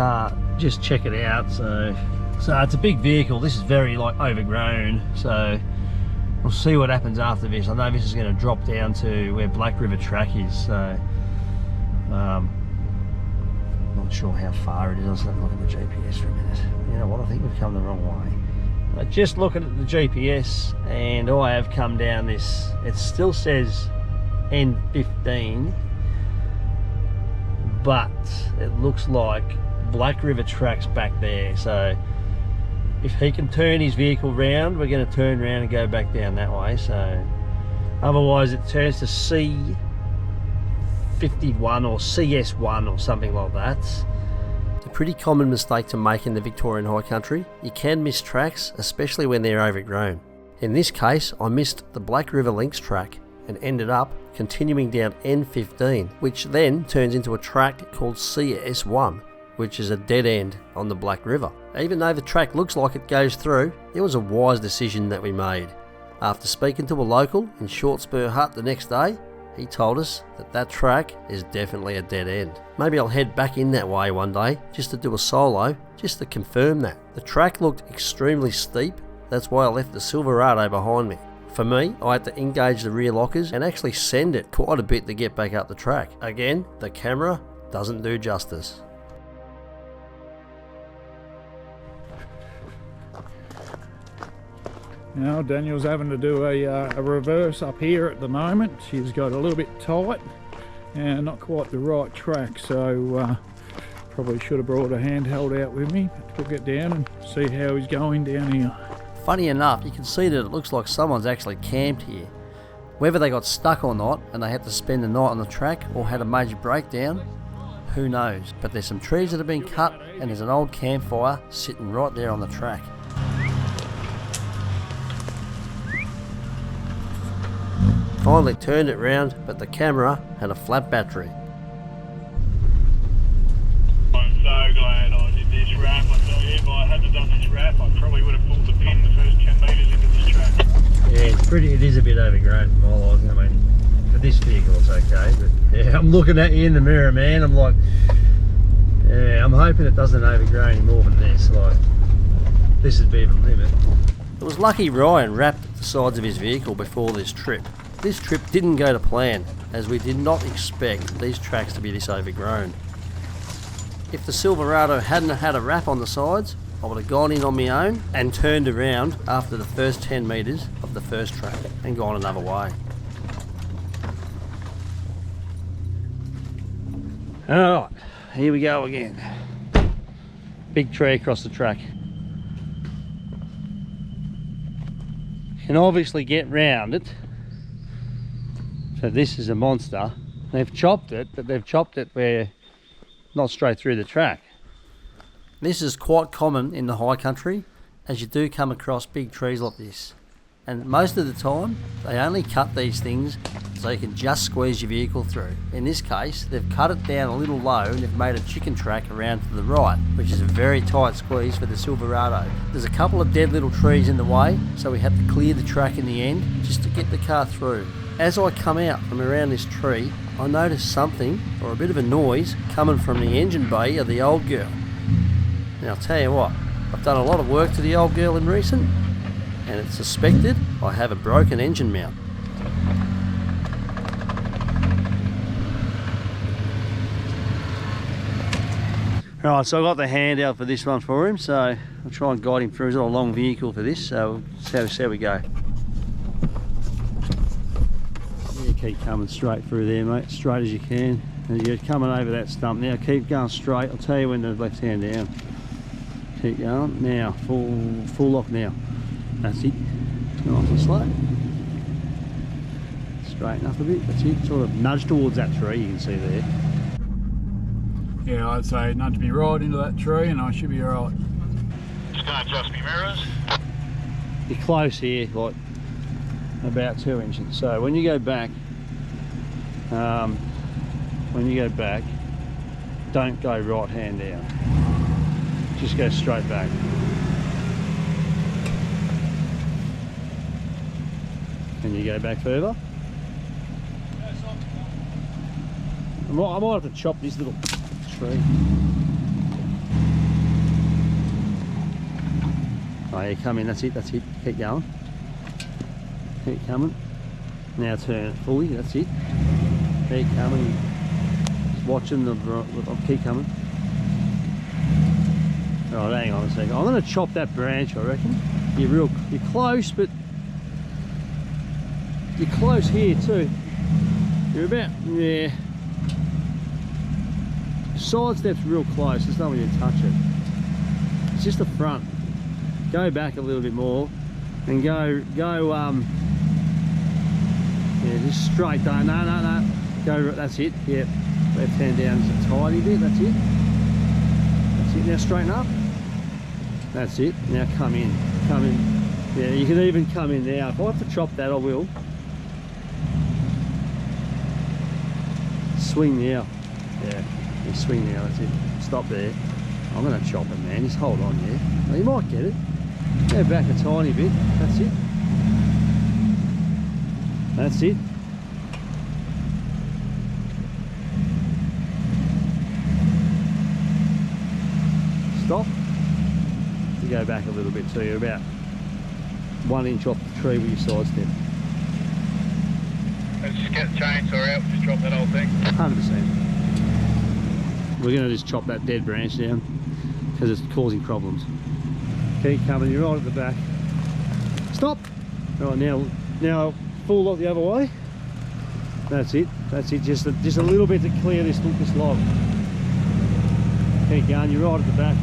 Speaker 1: just check it out. So it's a big vehicle. This is very like overgrown, so we'll see what happens after this. I know this is going to drop down to where Black River track is, so not sure how far it is. I'll just have a look at the GPS for a minute. You know what, I think we've come the wrong way. Just looking at the GPS, and I have come down this, it still says N15, but it looks like Black River track's back there. So if he can turn his vehicle round, we're going to turn around and go back down that way. So otherwise it turns to C51 or CS1 or something like that. It's a pretty common mistake to make in the Victorian High Country. You can miss tracks, especially when they're overgrown. In this case, I missed the Black River Links track and ended up continuing down N15, which then turns into a track called CS1, which is a dead end on the Black River. Even though the track looks like it goes through, it was a wise decision that we made. After speaking to a local in Short Spur Hut the next day, he told us that that track is definitely a dead end. Maybe I'll head back in that way one day just to do a solo, just to confirm that. The track looked extremely steep, that's why I left the Silverado behind me. For me, I had to engage the rear lockers and actually send it quite a bit to get back up the track. Again, the camera doesn't do justice.
Speaker 2: Now Daniel's having to do a reverse up here at the moment. She's got a little bit tight and not quite the right track, so probably should have brought a handheld out with me. We'll get down and see how he's going down here.
Speaker 1: Funny enough, you can see that it looks like someone's actually camped here. Whether they got stuck or not and they had to spend the night on the track or had a major breakdown, who knows. But there's some trees that have been cut and there's an old campfire sitting right there on the track. Finally turned it round, but the camera had a flat battery.
Speaker 5: I'm so glad I did this wrap. I tell you, if I hadn't done this wrap, I probably would have pulled the pin the first 10 metres into this track.
Speaker 1: Yeah, it is a bit overgrown for my liking. I mean, for this vehicle it's okay, but yeah, I'm looking at you in the mirror, man. I'm like, yeah, I'm hoping it doesn't overgrow any more than this. Like, this would be the limit. It was lucky Ryan wrapped the sides of his vehicle before this trip. This trip didn't go to plan, as we did not expect these tracks to be this overgrown. If the Silverado hadn't had a wrap on the sides, I would have gone in on my own and turned around after the first 10 metres of the first track and gone another way. Alright, here we go again. Big tree across the track. You can obviously get round it. So this is a monster. They've chopped it, but they've chopped it where not straight through the track. This is quite common in the high country, as you do come across big trees like this. And most of the time, they only cut these things so you can just squeeze your vehicle through. In this case, they've cut it down a little low and they've made a chicken track around to the right, which is a very tight squeeze for the Silverado. There's a couple of dead little trees in the way, so we had to clear the track in the end just to get the car through. As I come out from around this tree, I noticed something, or a bit of a noise, coming from the engine bay of the old girl. Now I'll tell you what, I've done a lot of work to the old girl in recent, and it's suspected I have a broken engine mount. Right, so I got the hand out for this one for him, so I'll try and guide him through. He's got a long vehicle for this, so we'll see how we go. Keep coming straight through there, mate, straight as you can. And you're coming over that stump now. Keep going straight. I'll tell you when the left hand down. Keep going now. Full lock now. That's it. Nice and slow. Straighten up a bit. That's it. Sort of nudge towards that tree. You can see there.
Speaker 2: Yeah, I'd say nudge me right into that tree, and I should be alright.
Speaker 5: Just gonna adjust me mirrors.
Speaker 1: You're close here, like about 2 inches. So when you go back. Don't go right hand down, just go straight back. And you go back further. I might have to chop this little tree. Oh, yeah, come in, that's it, keep going. Keep coming. Now turn it fully, that's it. Keep coming. Just watching I'll keep coming. Oh, hang on a second. I'm going to chop that branch, I reckon. You're close, but you're close here too. You're about, yeah. Side step's real close, there's no way to touch it. It's just the front. Go back a little bit more and go, yeah, just straight down. No. Go, that's it, yep. Left hand down just a tiny bit, that's it. That's it, now straighten up. That's it, now come in. Yeah, you can even come in now. If I have to chop that, I will. Swing now. Yeah, you swing now, that's it. Stop there. I'm going to chop it, man. Just hold on there. Well, you might get it. Go back a tiny bit. That's it. That's it. Stop. You go back a little bit too. You're about 1 inch off the tree with your side step.
Speaker 5: Let's just get the chainsaw out, just drop that whole thing.
Speaker 1: 100%. We're going to just chop that dead branch down because it's causing problems. Keep coming, you're right at the back. Stop! Right, now full lot the other way. That's it, just a little bit to clear this log. Keep going, you're right at the back.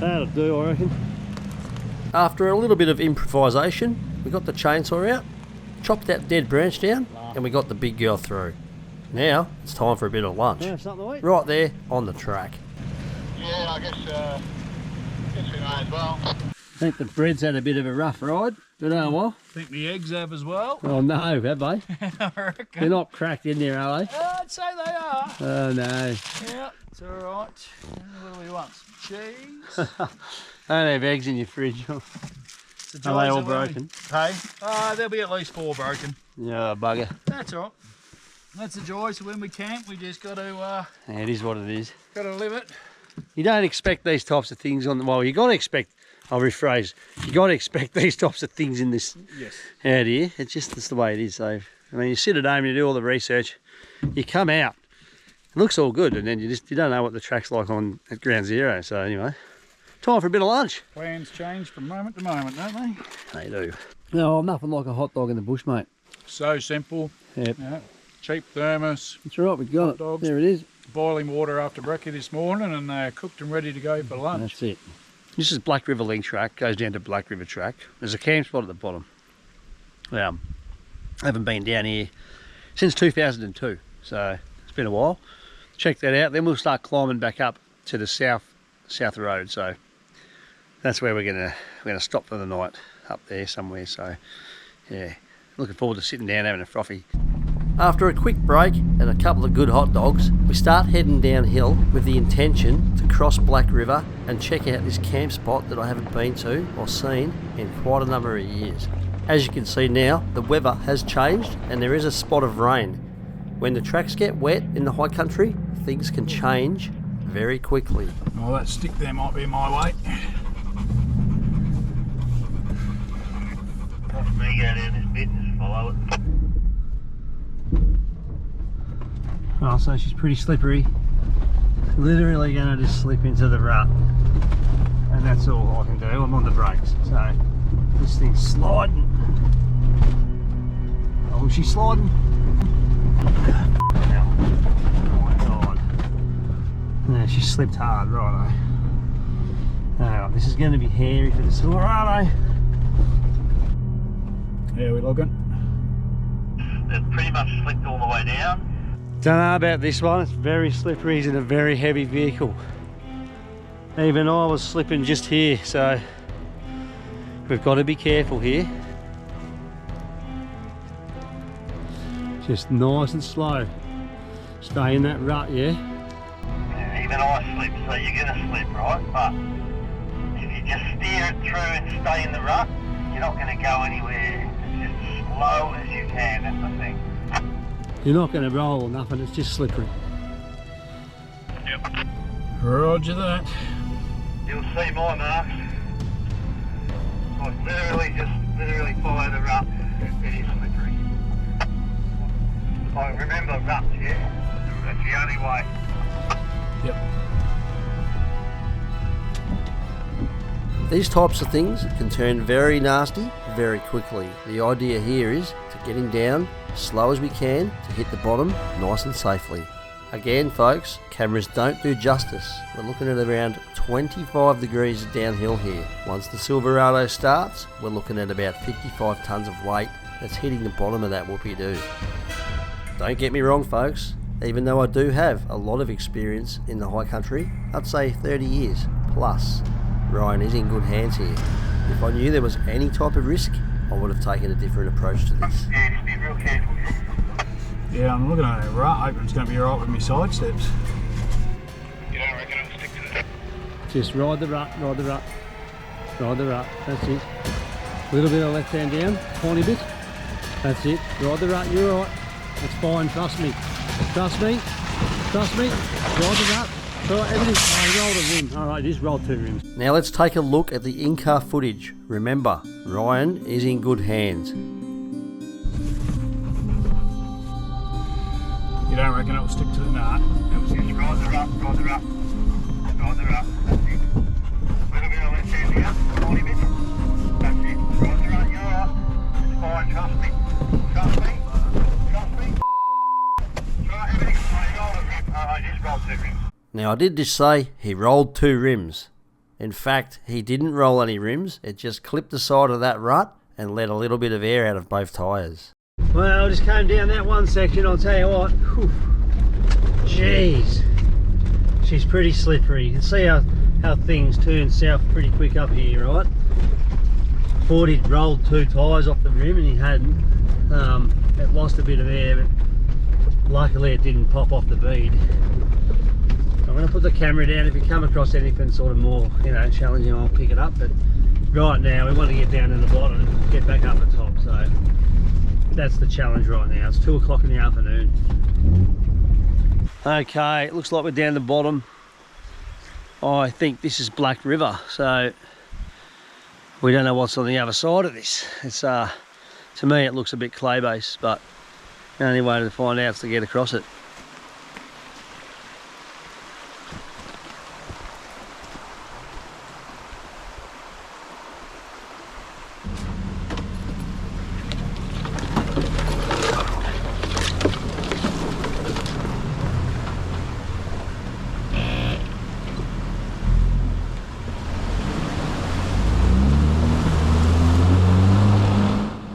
Speaker 1: That'll do, I reckon. After a little bit of improvisation, we got the chainsaw out, chopped that dead branch down, and we got the big girl through. Now, it's time for a bit of lunch.
Speaker 2: Yeah, something to eat.
Speaker 1: Right there, on the track.
Speaker 5: Yeah, I guess we may as well.
Speaker 1: I think the bread's had a bit of a rough ride, but oh well.
Speaker 2: Think the eggs have as well.
Speaker 1: Oh no, have they?
Speaker 2: I reckon.
Speaker 1: They're not cracked in there, are they?
Speaker 2: I'd say they are.
Speaker 1: Oh no.
Speaker 2: Yeah, it's all right. What do we want? Some cheese?
Speaker 1: Don't have eggs in your fridge. Are they all broken?
Speaker 2: Hey? There'll be at least 4 broken.
Speaker 1: Yeah, bugger.
Speaker 2: That's all right. That's the joy. So when we camp, we just got to
Speaker 1: Yeah, it is what it is.
Speaker 2: got to live it.
Speaker 1: You don't expect these types of things on the... Well, you got to expect... I'll rephrase. You got to expect these types of things in this out here. It's the way it is. So, I mean, you sit at home and you do all the research. You come out. It looks all good, and then you don't know what the track's like at ground zero. So anyway, time for a bit of lunch.
Speaker 2: Plans change from moment to moment, don't they?
Speaker 1: They do. No, nothing like a hot dog in the bush, mate.
Speaker 2: So simple.
Speaker 1: Yep.
Speaker 2: Yeah. Cheap thermos.
Speaker 1: That's right, we've got
Speaker 2: Hot
Speaker 1: it.
Speaker 2: dogs.
Speaker 1: There it is.
Speaker 2: Boiling water after brekkie this morning, and they're cooked and ready to go for lunch.
Speaker 1: That's it. This is Black River Link track, goes down to Black River track. There's a camp spot at the bottom. I haven't been down here since 2002, so it's been a while. Check that out, then we'll start climbing back up to the south road. So that's where we're gonna stop for the night, up there somewhere. So yeah, looking forward to sitting down having a frothy. After a quick break and a couple of good hot dogs, we start heading downhill with the intention to cross Black River and check out this camp spot that I haven't been to or seen in quite a number of years. As you can see now, the weather has changed and there is a spot of rain. When the tracks get wet in the high country, things can change very quickly.
Speaker 2: Well, that stick there might be my way.
Speaker 4: Watch me go down this bit and just follow it.
Speaker 1: Oh, so she's pretty slippery. Literally gonna just slip into the rut. And that's all I can do. I'm on the brakes. So this thing's sliding. Oh, she's sliding. Oh my god. Yeah, she slipped hard, right? Oh, this is gonna be hairy for the Silverado.
Speaker 2: Yeah, we're looking.
Speaker 4: It's pretty much slipped all the way down.
Speaker 1: Don't know about this one, it's very slippery, it's in a very heavy vehicle. Even I was slipping just here, so we've got to be careful here. Just nice and slow. Stay in that rut, yeah?
Speaker 4: Yeah, even I slip, so you're going to slip, right? But if you just steer it through and stay in the rut, you're not going to go anywhere. It's just slow as you can, that's the thing.
Speaker 1: You're not going to roll or nothing, it's just slippery.
Speaker 4: Yep.
Speaker 2: Roger that.
Speaker 4: You'll see my marks. Like literally follow the rut. It is slippery. Like remember ruts, yeah? That's the only way.
Speaker 2: Yep.
Speaker 1: These types of things can turn very nasty very quickly. The idea here is to getting down as slow as we can to hit the bottom nice and safely. Again folks, cameras don't do justice. We're looking at around 25 degrees downhill here. Once the Silverado starts, we're looking at about 55 tonnes of weight that's hitting the bottom of that whoopie-doo. Don't get me wrong folks, even though I do have a lot of experience in the high country, I'd say 30 years plus, Ryan is in good hands here. If I knew there was any type of risk, I would have taken a different approach to this.
Speaker 4: Yeah, just be real careful.
Speaker 2: Yeah, I'm looking at a rut, hoping it's going to be alright with my side steps.
Speaker 4: You don't reckon it'll stick to that?
Speaker 1: Just ride the rut, ride the rut, ride the rut, that's it. A little bit of left hand down, tiny bit, that's it. Ride the rut, you're alright. It's fine, trust me. Trust me, trust me. Ride the rut. Alright, everything. I rolled a rim. Alright, just rolled 2 rims. Now let's take a look at the in-car footage. Remember, Ryan is in good hands.
Speaker 2: You don't reckon it'll stick to the nut?
Speaker 4: Just ride the rut, ride the rut. Ride the rut, that's it. Little bit of left hand down, tiny bit. That's it. Ride the rut, you're alright. It's fine, trust me. Trust me. Trust me. Try everything. I rolled a rim. I just rolled 2 rims.
Speaker 1: Now I did just say he rolled 2 rims. In fact, he didn't roll any rims. It just clipped the side of that rut and let a little bit of air out of both tyres. Well, I just came down that one section, I'll tell you what. Whew. Jeez. She's pretty slippery. You can see how things turn south pretty quick up here, right? Thought he'd rolled 2 tyres off the rim and he hadn't. It lost a bit of air, but luckily it didn't pop off the bead. I'm going to put the camera down. If you come across anything sort of more, challenging, I'll pick it up. But right now, we want to get down to the bottom and get back up the top. So that's the challenge right now. It's 2 o'clock in the afternoon. Okay, it looks like we're down the bottom. I think this is Black River. So we don't know what's on the other side of this. It's to me, it looks a bit clay based, but the only way to find out is to get across it.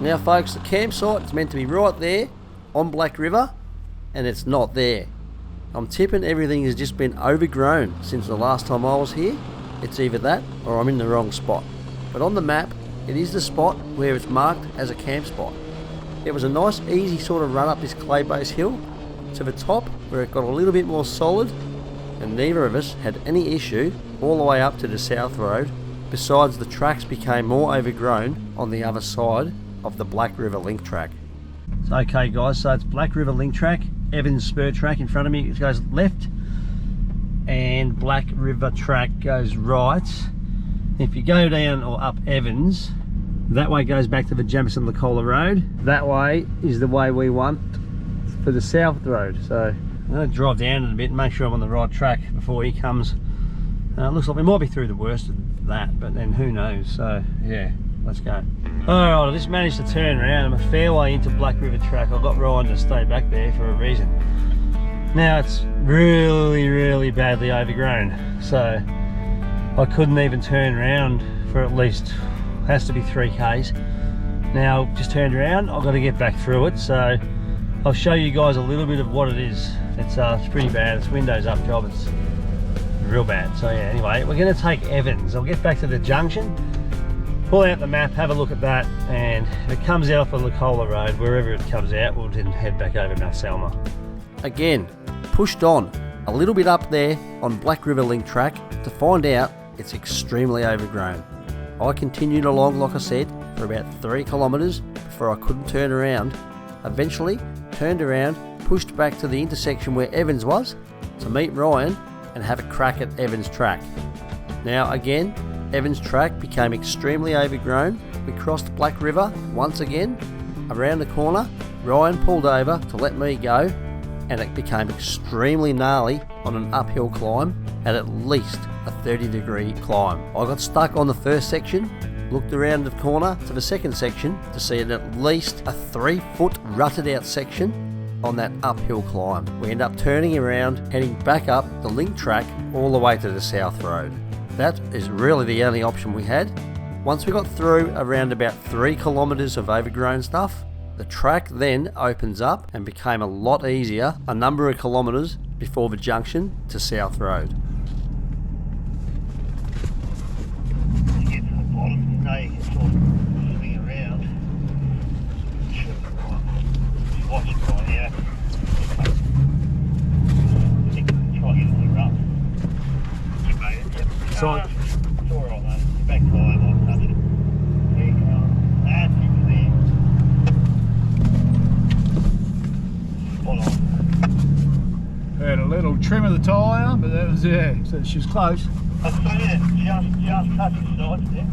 Speaker 1: Now folks, the campsite is meant to be right there on Black River and it's not there. I'm tipping everything has just been overgrown since the last time I was here. It's either that or I'm in the wrong spot. But on the map, it is the spot where it's marked as a camp spot. It was a nice easy sort of run up this clay base hill to the top where it got a little bit more solid and neither of us had any issue all the way up to the south road. Besides, the tracks became more overgrown on the other side of the Black River link track. So, okay guys, so it's Black River link track, Evans spur track in front of me, it goes left and Black River track goes right. If you go down or up Evans, that way goes back to the Jamison Licola Road. That way is the way we want for the south road. So I'm going to drive down in a bit and make sure I'm on the right track before he comes. It looks like we might be through the worst of that, but then who knows. So yeah, let's go. Alright, I just managed to turn around. I'm a fair way into Black River track. I got Ryan to stay back there for a reason. Now it's really badly overgrown, so I couldn't even turn around for at least, has to be 3 k's. Now just turned around, I've got to get back through it, so I'll show you guys a little bit of what it is. It's pretty bad. It's windows up job. It's real bad. So yeah, anyway, we're going to take Evans. I'll get back to the junction, pull out the map, have a look at that, and if it comes out on Licola Road, wherever it comes out, we'll then head back over Mount Selma. Again, pushed on a little bit up there on Black River link track to find out it's extremely overgrown. I continued along, like I said, for about 3 kilometres for I couldn't turn around. Eventually turned around, pushed back to the intersection where Evans was to meet Ryan and have a crack at Evans' track. Now again, Evans' track became extremely overgrown. We crossed Black River once again. Around the corner, Ryan pulled over to let me go, and it became extremely gnarly on an uphill climb at least a 30-degree climb. I got stuck on the first section, looked around the corner to the second section to see at least a 3-foot rutted out section on that uphill climb. We end up turning around, heading back up the link track all the way to the South Road. That is really the only option we had. Once we got through around about 3 kilometres of overgrown stuff, the track then opens up and became a lot easier a number of kilometres before the junction to South Road.
Speaker 4: You get to the bottom, you know you can sort of swing around. Just watch it right here. Try to get it rough. You made it, yep.
Speaker 2: It's all right.
Speaker 4: It's alright, mate. Your back tire might touch it. There you go. That's it there. Spot on.
Speaker 2: Had a little trim of the tyre, but that was it. So she was close.
Speaker 4: I see it. Just touching sides there.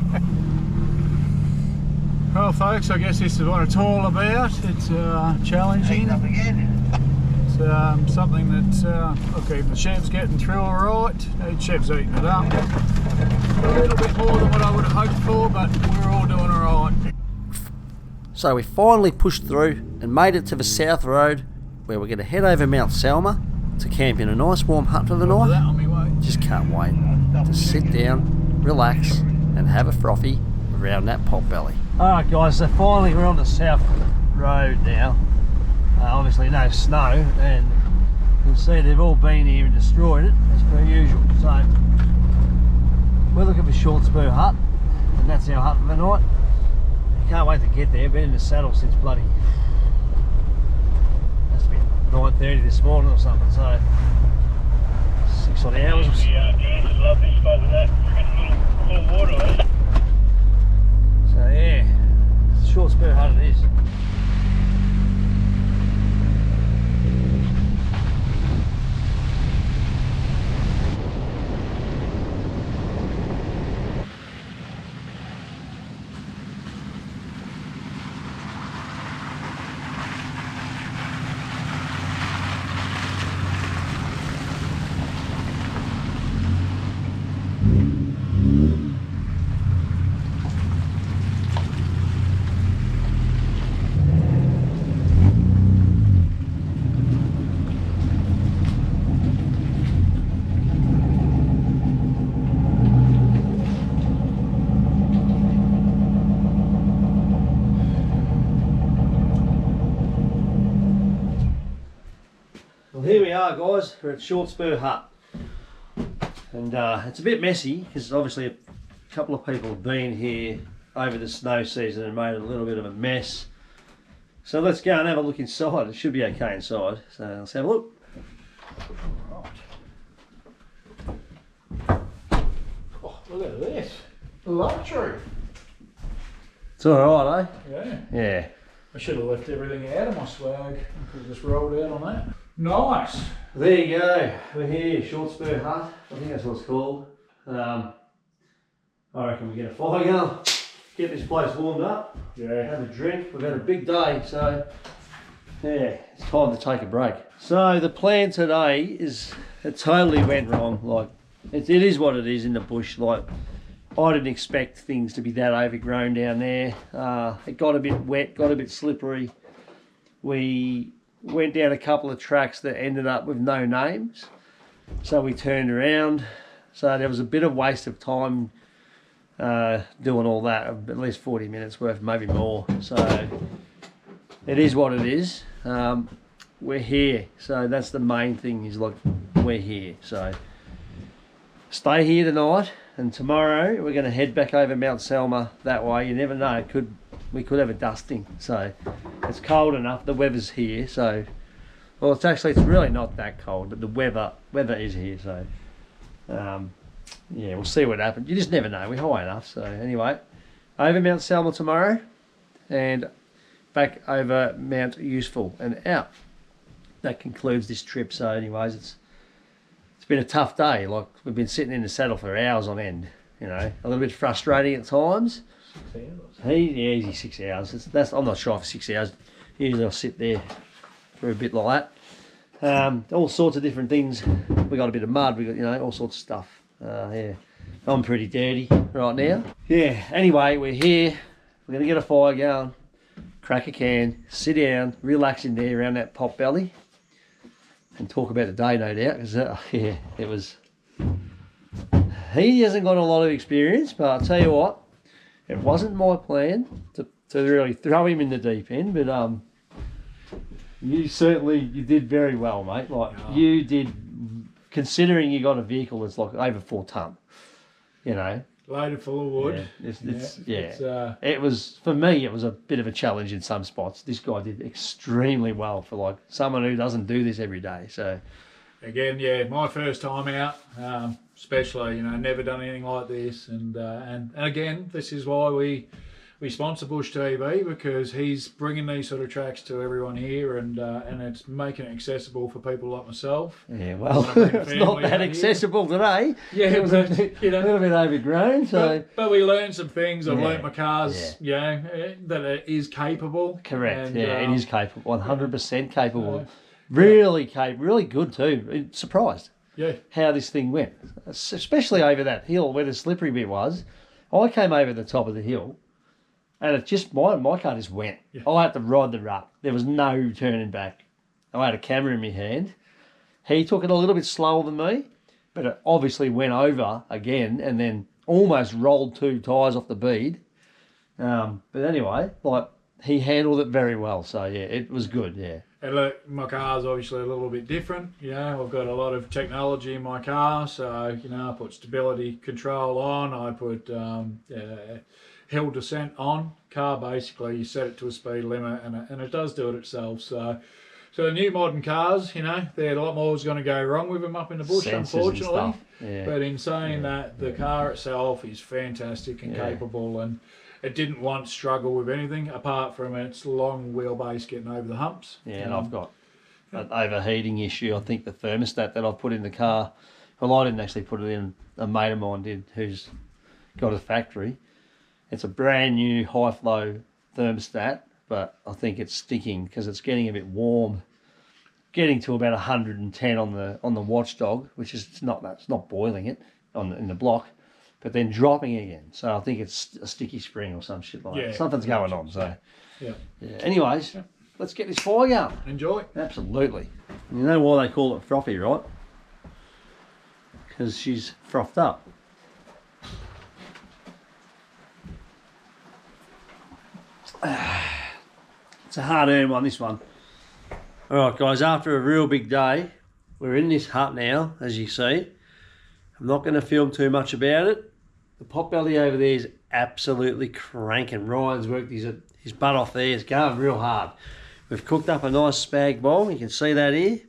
Speaker 2: Well, folks, I guess this is what it's all about. It's challenging.
Speaker 4: Heat up again.
Speaker 2: It's something that, okay, the Chev's getting through all right. The Chev's eating it up. A little bit more than what I would have hoped for, but we're all doing all right.
Speaker 1: So we finally pushed through and made it to the South Road, where we're going to head over Mount Selma to camp in a nice warm hut for the
Speaker 2: That
Speaker 1: night.
Speaker 2: on me way.
Speaker 1: Just can't wait to sit down, relax and have a frothy around that pot belly. Alright guys, so finally we're on the South Road now. Obviously no snow, and you can see they've all been here and destroyed it as per usual. So we're looking for Short Spur Hut, and that's our hut for the night. Can't wait to get there. Been in the saddle since bloody, must have been 9:30 this morning or something, so 6 odd hours.
Speaker 5: Jesus, love this spot with that freaking little cool water, eh?
Speaker 1: So yeah, Short Spur Hut it is. Here we are guys, we're at Short Spur Hut, and it's a bit messy because obviously a couple of people have been here over the snow season and made a little bit of a mess. So let's go and have a look inside. It should be okay inside, so let's have a look.
Speaker 2: Oh, look at this. Luxury.
Speaker 1: It's alright, eh?
Speaker 2: Yeah.
Speaker 1: Yeah.
Speaker 2: I should have left everything out of my swag. I could have just rolled out on that. Nice.
Speaker 1: There you go, we're here, Short Spur Hut, I think that's what it's called. I reckon we get a fire going, get this place warmed up,
Speaker 2: Yeah.
Speaker 1: have a drink. We've had a big day, so yeah, it's time to take a break. So the plan today is, it totally went wrong. Like, it is what it is in the bush. Like, I didn't expect things to be that overgrown down there. It got a bit wet, got a bit slippery. We went down a couple of tracks that ended up with no names, so we turned around. So there was a bit of waste of time doing all that, at least 40 minutes worth, maybe more. So it is what it is. We're here, so that's the main thing, is like, we're here. So stay here tonight, and tomorrow we're going to head back over Mount Selma that way. You never know, we could have a dusting. So it's cold enough, the weather's here, so, well, it's really not that cold, but the weather is here, so yeah, we'll see what happens. You just never know, we're high enough. So anyway, over Mount Selma tomorrow, and back over Mount Useful and out. That concludes this trip. So anyways, it's been a tough day. Like, we've been sitting in the saddle for hours on end, you know, a little bit frustrating at times.
Speaker 2: 6 hours.
Speaker 1: Easy 6 hours. I'm not shy for 6 hours. Usually I'll sit there for a bit like that. All sorts of different things. We got a bit of mud, we got, you know, all sorts of stuff. Yeah, I'm pretty dirty right now. Yeah, anyway, we're here. We're gonna get a fire going, crack a can, sit down, relax in there around that pot belly, and talk about the day, no doubt, because yeah, it was. He hasn't got a lot of experience, but I'll tell you what, it wasn't my plan to really throw him in the deep end, but you did very well, mate. Like, you did, considering you got a vehicle that's like over 4 ton, you know.
Speaker 2: Loaded full of wood.
Speaker 1: It was, for me, it was a bit of a challenge in some spots. This guy did extremely well for like someone who doesn't do this every day. So
Speaker 2: again, yeah, my first time out, especially, you know, never done anything like this, and again, this is why we sponsor Bush TV, because he's bringing these sort of tracks to everyone here, and it's making it accessible for people like myself.
Speaker 1: Yeah, well, it's not that accessible today.
Speaker 2: Yeah,
Speaker 1: it was a little bit overgrown. So,
Speaker 2: but we learned some things. I've learnt my car's, you know, that it is capable.
Speaker 1: Correct. And, it is capable. 100% capable. Really capable. Really good too. Surprised.
Speaker 2: Yeah. How
Speaker 1: this thing went, especially over that hill where the slippery bit was. I came over the top of the hill. And it just, my car just went. Yeah. I had to ride the rut. There was no turning back. I had a camera in my hand. He took it a little bit slower than me, but it obviously went over again and then almost rolled 2 tyres off the bead. But anyway, like, he handled it very well. So, yeah, it was good, yeah.
Speaker 2: And look, my car's obviously a little bit different. You know, I've got a lot of technology in my car. So, you know, I put stability control on. I put hill descent on. Car, basically, you set it to a speed limit and it does do it itself. So the new modern cars, you know, there's a lot more is going to go wrong with them up in the bush,
Speaker 1: Sensors,
Speaker 2: unfortunately.
Speaker 1: Yeah.
Speaker 2: But in saying that, the car itself is fantastic and capable, and it didn't once struggle with anything apart from its long wheelbase getting over the humps.
Speaker 1: Yeah, and I've got an overheating issue. I think the thermostat that I've put in the car, well, I didn't actually put it in, a mate of mine did, who's got a factory. It's a brand new high flow thermostat, but I think it's sticking because it's getting a bit warm, getting to about 110 on the watchdog, which is it's not boiling it in the block, but then dropping again. So I think it's a sticky spring or some shit like that. Something's going on. So yeah. Anyways, let's get this fire going.
Speaker 2: Enjoy.
Speaker 1: Absolutely. You know why they call it frothy, right? Because she's frothed up. It's a hard-earned one, this one. Alright guys, after a real big day, we're in this hut now, as you see. I'm not going to film too much about it. The pot belly over there is absolutely cranking. Ryan's worked his butt off there. It's going real hard. We've cooked up a nice spag bowl. You can see that here.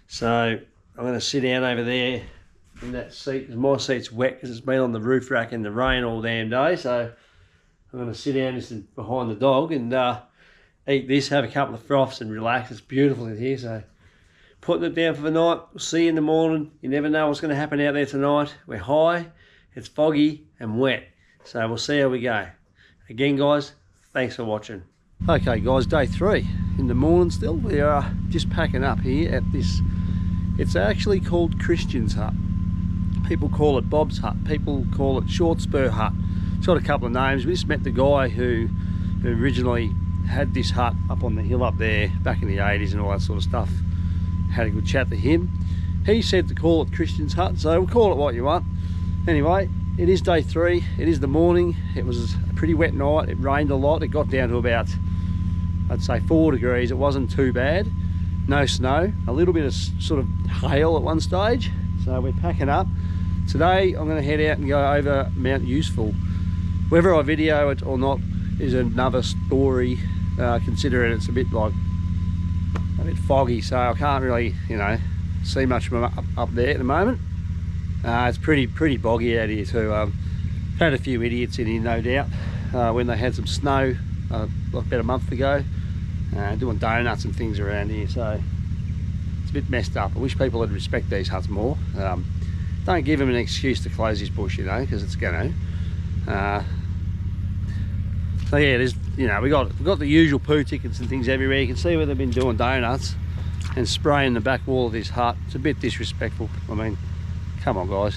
Speaker 1: So I'm going to sit down over there in that seat, because my seat's wet because it's been on the roof rack in the rain all damn day. So I'm going to sit down just behind the dog and eat this, have a couple of froths and relax. It's beautiful in here. So putting it down for the night. We'll see you in the morning. You never know what's going to happen out there tonight. We're high, it's foggy and wet. So we'll see how we go. Again guys, thanks for watching. Okay guys, day 3 in the morning still. We are just packing up here at this, it's actually called Christian's Hut. People call it Bob's Hut. People call it Short Spur Hut. It's got a couple of names. We just met the guy who originally had this hut up on the hill up there back in the 80s and all that sort of stuff. Had a good chat to him. He said to call it Christian's Hut, so we'll call it what you want. Anyway, it is day 3. It is the morning. It was a pretty wet night. It rained a lot. It got down to about, I'd say 4 degrees. It wasn't too bad. No snow. A little bit of sort of hail at one stage. So we're packing up. Today I'm going to head out and go over Mount Useful. Whether I video it or not is another story, considering it's a bit foggy, so I can't really, you know, see much from up there at the moment. It's pretty boggy out here too. Had a few idiots in here, no doubt, when they had some snow like about a month ago, doing donuts and things around here, so it's a bit messed up. I wish people would respect these huts more. Don't give them an excuse to close this bush, you know, because it's going to. So yeah, there's, you know, we've got the usual poo tickets and things everywhere. You can see where they've been doing donuts and spraying the back wall of this hut. It's a bit disrespectful. I mean, come on guys.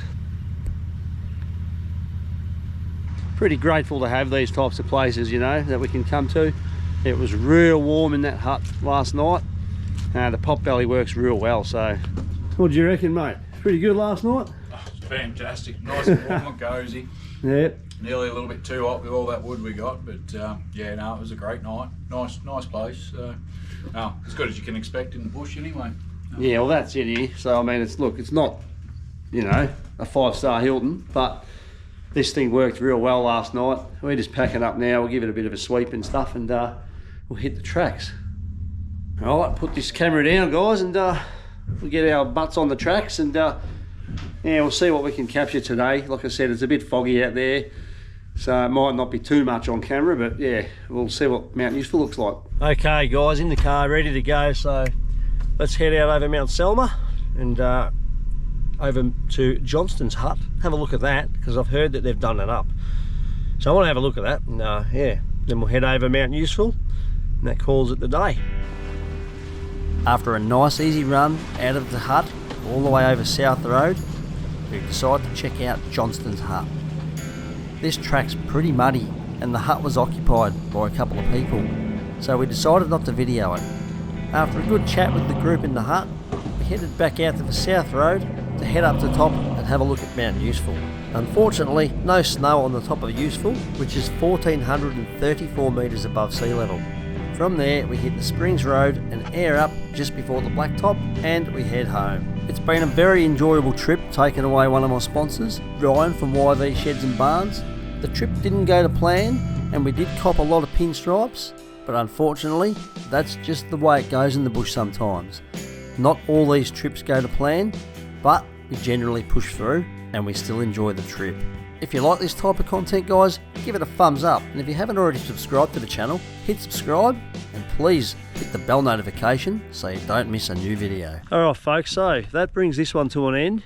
Speaker 1: Pretty grateful to have these types of places, you know, that we can come to. It was real warm in that hut last night. The pot belly works real well, so. What do you reckon, mate? Pretty good last night?
Speaker 2: Oh, it's fantastic. Nice and warm and cozy.
Speaker 1: Yep.
Speaker 2: Nearly a little bit too hot with all that wood we got, but yeah, no, it was a great night. Nice place. As good as you can expect in the bush anyway.
Speaker 1: Yeah, well that's it here. So I mean, it's not, you know, a 5-star Hilton, but this thing worked real well last night. We're just packing up now. We'll give it a bit of a sweep and stuff, and we'll hit the tracks. All right, put this camera down, guys, and we'll get our butts on the tracks, and yeah, we'll see what we can capture today. Like I said, it's a bit foggy out there, so it might not be too much on camera, but yeah, we'll see what Mount Useful looks like. Okay guys, in the car, ready to go, so let's head out over Mount Selma and over to Johnston's hut. Have a look at that, because I've heard that they've done it up. So I want to have a look at that, and yeah, then we'll head over Mount Useful, and that calls it the day. After a nice easy run out of the hut, all the way over South Road, we decided to check out Johnston's hut. This track's pretty muddy and the hut was occupied by a couple of people, so we decided not to video it. After a good chat with the group in the hut, we headed back out to the South Road to head up to the top and have a look at Mount Useful. Unfortunately, no snow on the top of Useful, which is 1,434 metres above sea level. From there, we hit the Springs Road and air up just before the Blacktop, and we head home. It's been a very enjoyable trip, taking away one of my sponsors, Ryan from YV Sheds and Barns. The trip didn't go to plan, and we did cop a lot of pinstripes, but unfortunately, that's just the way it goes in the bush sometimes. Not all these trips go to plan, but we generally push through, and we still enjoy the trip. If you like this type of content, guys, give it a thumbs up, and if you haven't already subscribed to the channel, hit subscribe, and please hit the bell notification so you don't miss a new video. Alright folks, so that brings this one to an end.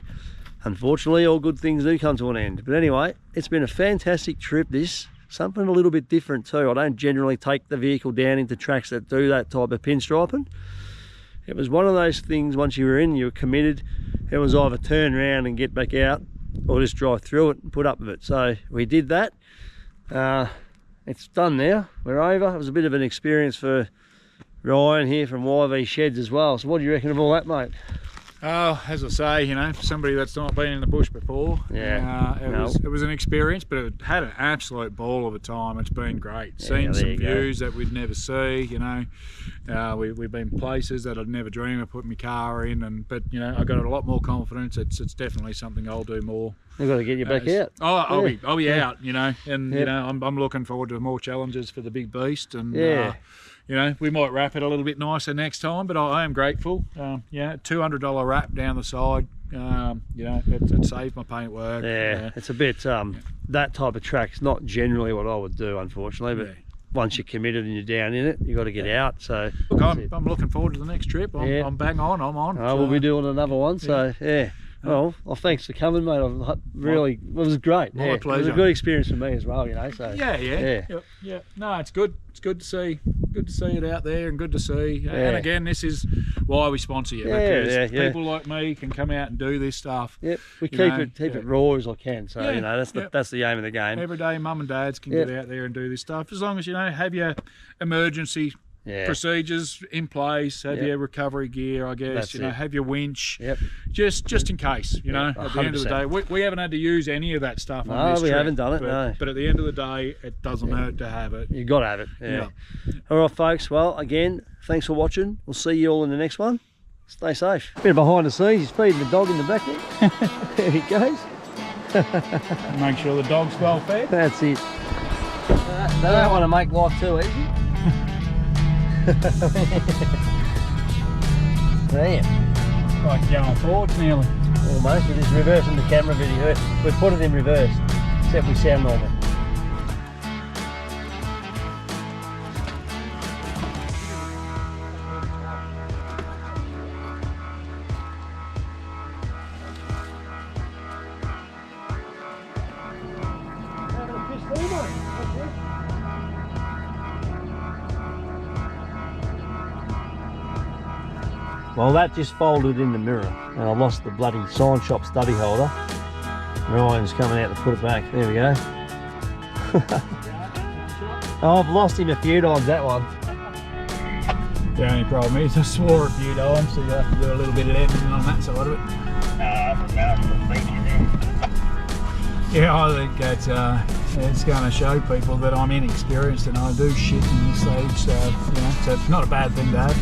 Speaker 1: Unfortunately, all good things do come to an end, but anyway, it's been a fantastic trip this. Something a little bit different too. I don't generally take the vehicle down into tracks that do that type of pinstriping. It was one of those things, once you were in, you were committed. It was either turn around and get back out, or just drive through it and put up with it. So we did that. It's done now. We're over. It was a bit of an experience for Ryan here from YV Sheds as well. So what do you reckon of all that, mate?
Speaker 2: Oh, as I say, you know, for somebody that's not been in the bush before,
Speaker 1: yeah,
Speaker 2: it was an experience, but it had an absolute ball of a time. It's been great. Seen some views that we'd never see, you know. We've been places that I'd never dream of putting my car in, but you know, I got a lot more confidence. It's definitely something I'll do more.
Speaker 1: We've got to get you back out.
Speaker 2: Oh, I'll be out, you know, and you know, I'm looking forward to more challenges for the big beast, and you know, we might wrap it a little bit nicer next time, but I am grateful. Yeah, $200 wrap down the side. You know, it saved my paintwork.
Speaker 1: Yeah, it's a bit that type of track's not generally what I would do, unfortunately, but once you're committed and you're down in it, you got to get out. So
Speaker 2: look, I'm looking forward to the next trip. I'm bang on. I'm on.
Speaker 1: Oh, we'll be doing another one. So yeah. Well, thanks for coming, mate. It was great.
Speaker 2: My pleasure.
Speaker 1: It was a good experience for me as well, you know. So
Speaker 2: yeah. No, it's good. It's good to see. Good to see it out there, and good to see. And again, this is why we sponsor you, because people like me can come out and do this stuff.
Speaker 1: Yep. We keep it raw as I can. So you know, that's the aim of the game.
Speaker 2: Every day, mum and dads can get out there and do this stuff, as long as you know have your emergency procedures in place, have your recovery gear, I guess. That's have your winch, just in case. You know, at the end of the day, we haven't had to use any of that stuff on this trip.
Speaker 1: Haven't done it.
Speaker 2: But at the end of the day, it doesn't hurt to have it.
Speaker 1: You got to have it. Yeah. All right, folks. Well, again, thanks for watching. We'll see you all in the next one. Stay safe. Bit of behind the scenes. He's feeding the dog in the back there. There he goes.
Speaker 2: Make sure the dog's well fed.
Speaker 1: That's it. They don't want to make life too easy.
Speaker 2: Damn. Like going forwards nearly.
Speaker 1: Almost. We're just reversing the camera video. We've put it in reverse, except we sound normal. Well, that just folded in the mirror, and I lost the bloody sign shop stubby holder. Ryan's coming out to put it back. There we go. Oh, I've lost him a few times, that one.
Speaker 2: The only problem is I swore a few times, so you have to do a little bit of editing on that side of it. Yeah, I think that's it's going to show people that I'm inexperienced and I do shit in this age, so you know, so it's not a bad thing to have.